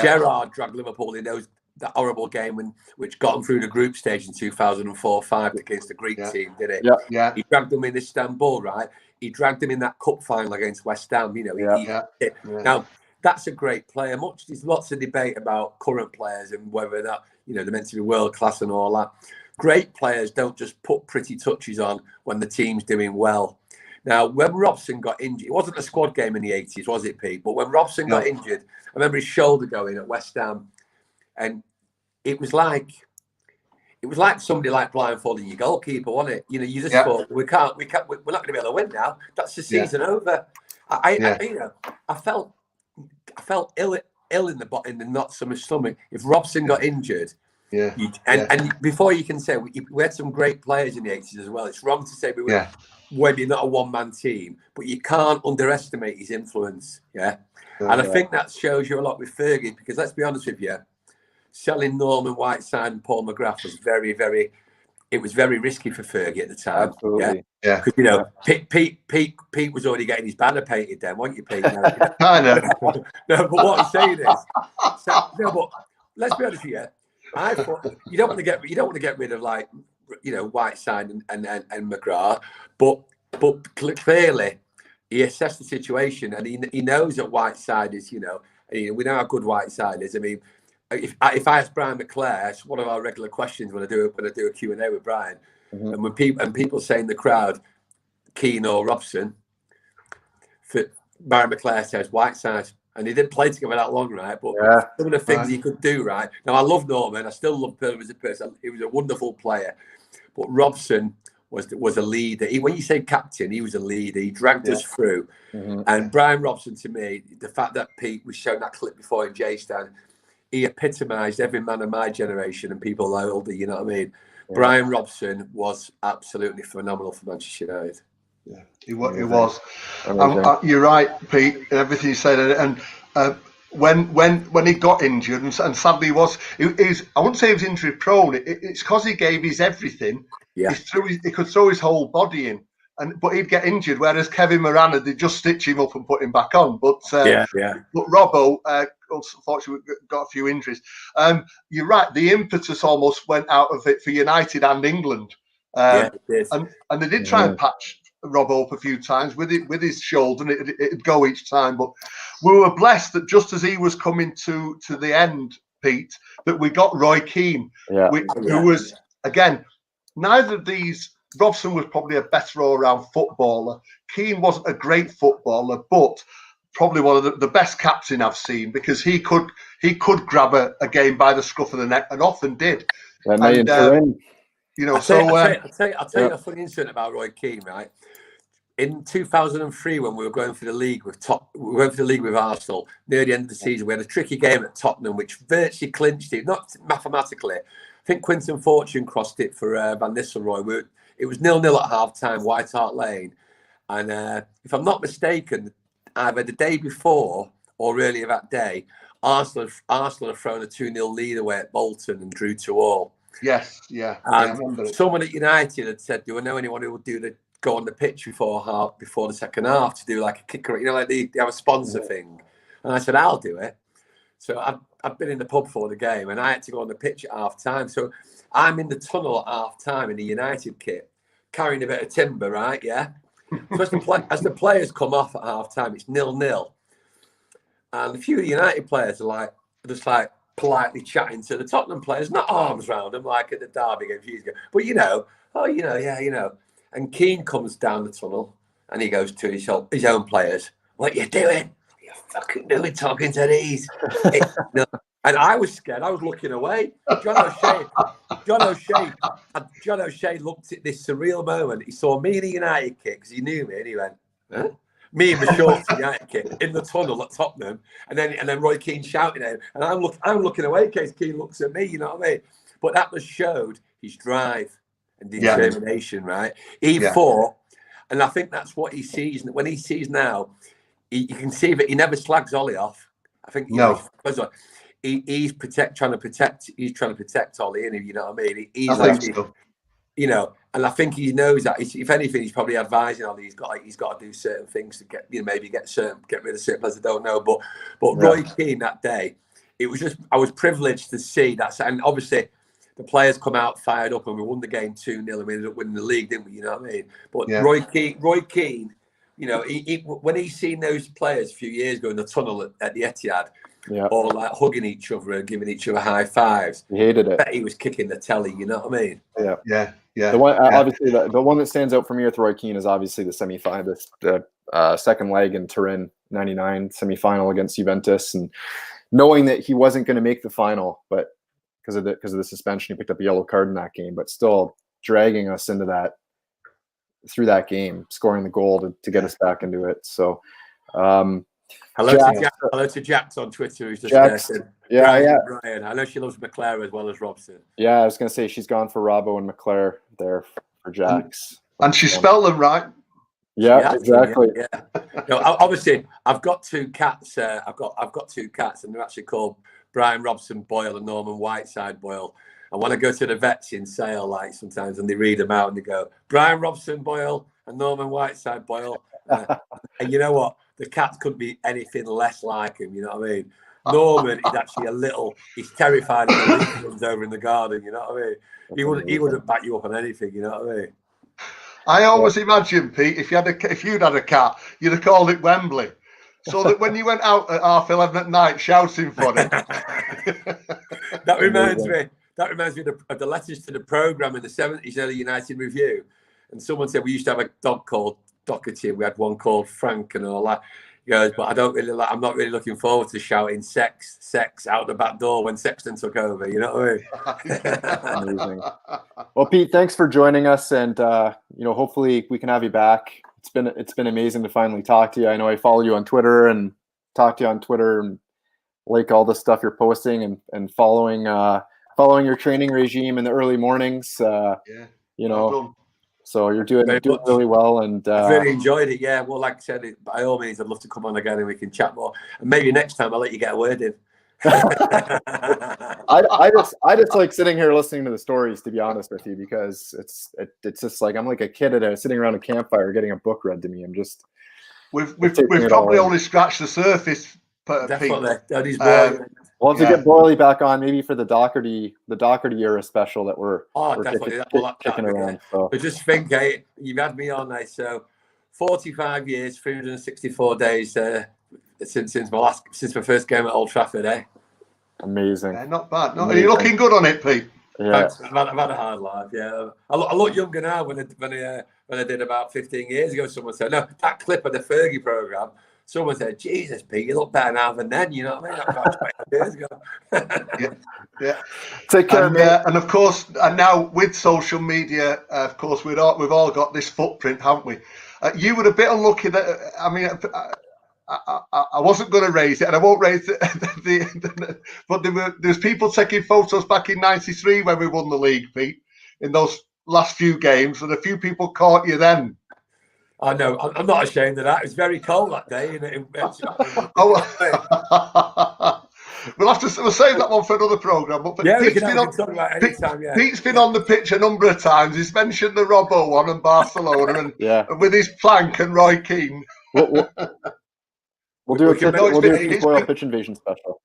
Gerrard dragged Liverpool in that horrible game which got them through the group stage in 2004-05 against the Greek team, did it? He dragged them in Istanbul, right? He dragged them in that cup final against West Ham. You know, Now, that's a great player. There's lots of debate about current players and whether that, you know, they're meant to be world class and all that. Great players don't just put pretty touches on when the team's doing well. Now, when Robson got injured, it wasn't a squad game in the 80s, was it, Pete? But when Robson got injured, I remember his shoulder going at West Ham, and it was like somebody like blindfolding your goalkeeper, wasn't it? You know, you just thought we're not going to be able to win now. That's the season over. I felt ill in the not so much stomach. If Robson got injured, and before you can say we had some great players in the 80s as well. It's wrong to say we were maybe not a one-man team, but you can't underestimate his influence. And I think that shows you a lot with Fergie, because let's be honest with you, selling Norman Whiteside and Paul McGrath was very risky for Fergie at the time. Absolutely. Because, you know, Pete was already getting his banner painted then, weren't you, Pete? I know. No, but what I'm saying is, but let's be honest with you. I thought you don't want to get rid of, like, you know, Whiteside and McGrath, but clearly he assessed the situation, and he knows that Whiteside is, you know, we know how good Whiteside is. I mean, if I ask Brian McClare, it's one of our regular questions when I do a Q&A with Brian, and when people say in the crowd, Keane or Robson, Brian McClare says Whiteside, and he didn't play together that long, right? But some of the things he could do, right? Now, I love Norman. I still love him as a person. He was a wonderful player, but Robson was a leader. When you say captain, he was a leader. He dragged us through. And Brian Robson, to me, the fact that Pete was showing that clip before in J-Stand, he epitomised every man of my generation and people like older, you know what I mean? Brian Robson was absolutely phenomenal for Manchester United. It was. You're right, Pete, and everything you said. And when he got injured, and sadly he was, I wouldn't say he was injury prone. It's because he gave his everything. He could throw his whole body in. but he'd get injured, whereas Kevin Moran, they'd just stitch him up and put him back on. But but Robbo, unfortunately, got a few injuries. You're right. The impetus almost went out of it for United and England. It did. And they did try and patch Robbo up a few times with his shoulder, and it'd go each time. But we were blessed that just as he was coming to the end, Pete, that we got Roy Keane, who was, again, neither of these. Robson was probably a better all-round footballer. Keane wasn't a great footballer, but probably one of the best captain I've seen, because he could grab a game by the scruff of the neck, and often did. That made you know, I'll tell you a funny incident about Roy Keane, right? In 2003, when we were going for the league with Arsenal, near the end of the season, we had a tricky game at Tottenham, which virtually clinched it, not mathematically. I think Quinton Fortune crossed it for Van Nistelrooy. It was 0-0 at half-time, White Hart Lane. And if I'm not mistaken, either the day before or earlier that day, Arsenal had thrown a 2-0 lead away at Bolton and drew 2-2. Yes, yeah. And someone at United had said, do I know anyone who will go on the pitch before the second half to do like a kicker, like they have a sponsor thing. And I said, I'll do it. So I've been in the pub for the game, and I had to go on the pitch at half-time. So I'm in the tunnel at half-time in the United kit, carrying a bit of timber, right? Yeah. So as the players come off at half-time, it's 0-0. And a few of the United players are just politely chatting to the Tottenham players, not arms round them like at the derby against years ago. But And Keane comes down the tunnel and he goes to his own players, "What you doing? What you fucking doing talking to these?" And I was scared. I was looking away. John O'Shea looked at this surreal moment. He saw me in a United kit because he knew me, and he went, "Huh?" Me in the shorts United kit in the tunnel at Tottenham, and then Roy Keane shouting at him, and I'm looking away in case Keane looks at me. You know what I mean? But that just showed his drive and determination, right? He fought, and I think that's what he sees. When he sees now, you can see that he never slags Ollie off. I think he's trying to protect Ollie, and you know what I mean. I think so. And I think he knows that. If anything, he's probably advising Ollie. He's got to do certain things to get rid of certain players. I don't know, but Roy Keane that day, it was just I was privileged to see that, and obviously the players come out fired up, and we won the game 2-0, and we ended up winning the league, didn't we? You know what I mean? But Roy Keane, when he seen those players a few years ago in the tunnel at the Etihad. Yeah. Or hugging each other and giving each other high fives. He hated it. I bet he was kicking the telly, you know what I mean? Yeah. The one, obviously, the one that stands out for me with Roy Keane is obviously the semi-final, the second leg in Turin '99 semi-final against Juventus, and knowing that he wasn't going to make the final, but because of the suspension, he picked up a yellow card in that game, but still dragging us into through that game, scoring the goal to get us back into it. So. Hello to Jax on Twitter, who's just said, Brian. I know she loves McClare as well as Robson. Yeah, I was going to say she's gone for Robbo and McClare there for Jax. And she spelled them right. Yeah, exactly. Yeah. Obviously, I've got two cats. I've got two cats, and they're actually called Brian Robson Boyle and Norman Whiteside Boyle. And when I go to the vets in Sale, sometimes, and they read them out, and they go, Brian Robson Boyle and Norman Whiteside Boyle. And you know what? The cats couldn't be anything less like him, you know what I mean? Norman is actually he's terrified of the leaf runs over in the garden, you know what I mean? He wouldn't back you up on anything, you know what I mean? I always imagine, Pete, if you'd had a cat, you'd have called it Wembley. So that when you went out at 11:30 at night shouting for it. That reminds me of the letters to the programme in the 70s, early United Review. And someone said we used to have a dog called Doherty, we had one called Frank and all that. He goes, but I'm not really looking forward to shouting sex out the back door when Sexton took over, you know what I mean? Amazing. Well, Pete, thanks for joining us, and hopefully we can have you back. It's been amazing to finally talk to you. I know I follow you on Twitter and talk to you on Twitter and like all the stuff you're posting and following your training regime in the early mornings. So you're doing really well, and I've really enjoyed it. Yeah, well, like I said, by all means, I'd love to come on again and we can chat more. And maybe next time I'll let you get a word in. I just like sitting here listening to the stories, to be honest with you, because it's just like I'm like a kid sitting around a campfire getting a book read to me. I'm just We've taking it all probably in. only scratched the surface, Definitely. Pete. That is We'll have to get Boyley back on, maybe for the Doherty era special that we're definitely kicking around. So. But just think, you've had me on there, so 45 years, 364 days since my first game at Old Trafford, eh? Amazing. Yeah, not bad. Are you looking good on it, Pete? Yeah. Thanks. I've had a hard life. Yeah, I look younger now when I did about 15 years ago. Someone said, no, that clip of the Fergie programme. Someone said, Jesus, Pete, you look better now than then. You know what I mean? That was about 25 years ago. Yeah. Take care, mate. And of course, and now with social media, of course, we've all got this footprint, haven't we? You were a bit unlucky that, I mean, I wasn't going to raise it, and I won't raise it. But there's people taking photos back in '93 when we won the league, Pete, in those last few games, and a few people caught you then. I know. I'm not ashamed of that. It was very cold that day. We'll save that one for another programme. But yeah, Pete's been on the pitch a number of times. He's mentioned the Robbo one and Barcelona, and with his Plank and Roy Keane. We'll do a Boyle pitch invasion special.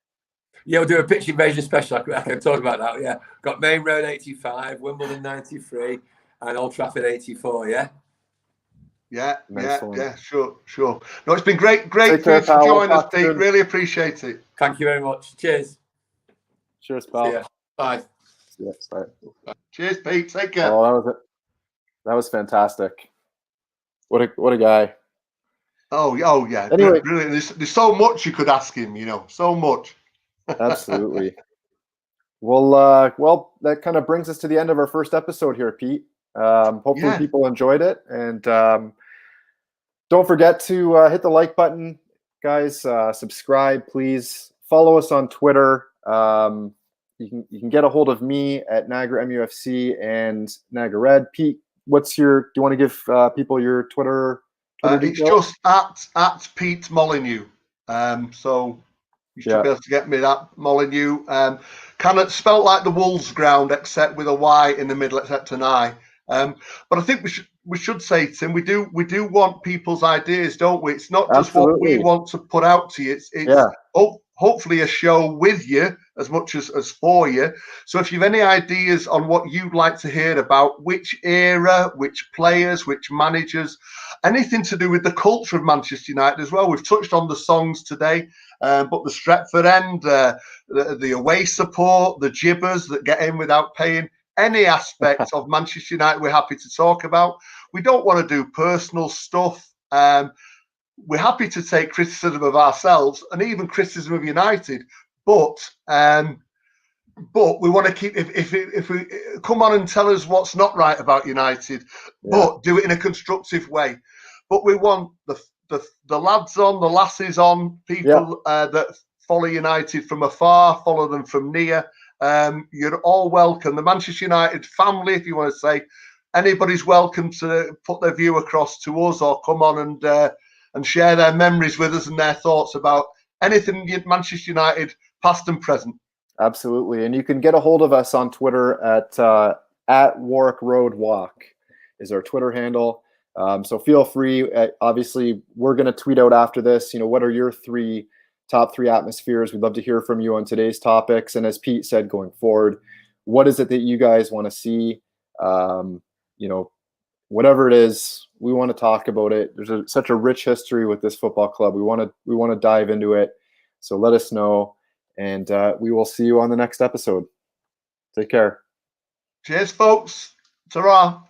Yeah, we'll do a pitch invasion special. I can talk about that. Yeah, got Main Road '85, Wimbledon '93, and Old Trafford '84. Yeah. Yeah, sure. No, it's been great for you to join us, Pete. Really appreciate it. Thank you very much. Cheers. Cheers, pal. Bye. Yes, bye. Cheers, Pete. Take care. Oh, that was fantastic. What a guy. Oh yeah. Anyway, brilliant. There's so much you could ask him. So much. Absolutely. Well, that kind of brings us to the end of our first episode here, Pete. Hopefully people enjoyed it, and don't forget to hit the like button, guys. Subscribe, please. Follow us on Twitter. You can get a hold of me at Niagara MUFC and Niagara Red. Pete, do you want to give people your Twitter it's just at Pete Molyneux. So you should be able to get me that Molyneux. Kind of spelt like the Wolves ground, except with a Y in the middle, except an I. But I think we should say, Tim, we do want people's ideas, don't we? It's not just what we want to put out to you. It's hopefully a show with you as much as for you. So if you've any ideas on what you'd like to hear about, which era, which players, which managers, anything to do with the culture of Manchester United as well. We've touched on the songs today, but the Stretford end, the away support, the jibbers that get in without paying. Any aspect of Manchester United we're happy to talk about. We don't want to do personal stuff. We're happy to take criticism of ourselves and even criticism of United, but we want to keep, if we come on and tell us what's not right about United, but do it in a constructive way. But we want the lads on, the lasses on, people that follow United from afar, follow them from near. You're all welcome. The Manchester United family, if you want to say, anybody's welcome to put their view across to us or come on and share their memories with us and their thoughts about anything Manchester United, past and present. Absolutely. And you can get a hold of us on Twitter at Warwick Road Walk is our Twitter handle. So feel free. Obviously, we're going to tweet out after this, what are your top three atmospheres? We'd love to hear from you on today's topics. And as Pete said, going forward, what is it that you guys want to see? Whatever it is, we want to talk about it. There's such a rich history with this football club. We want to dive into it. So let us know, and we will see you on the next episode. Take care. Cheers, folks. Ta-ra.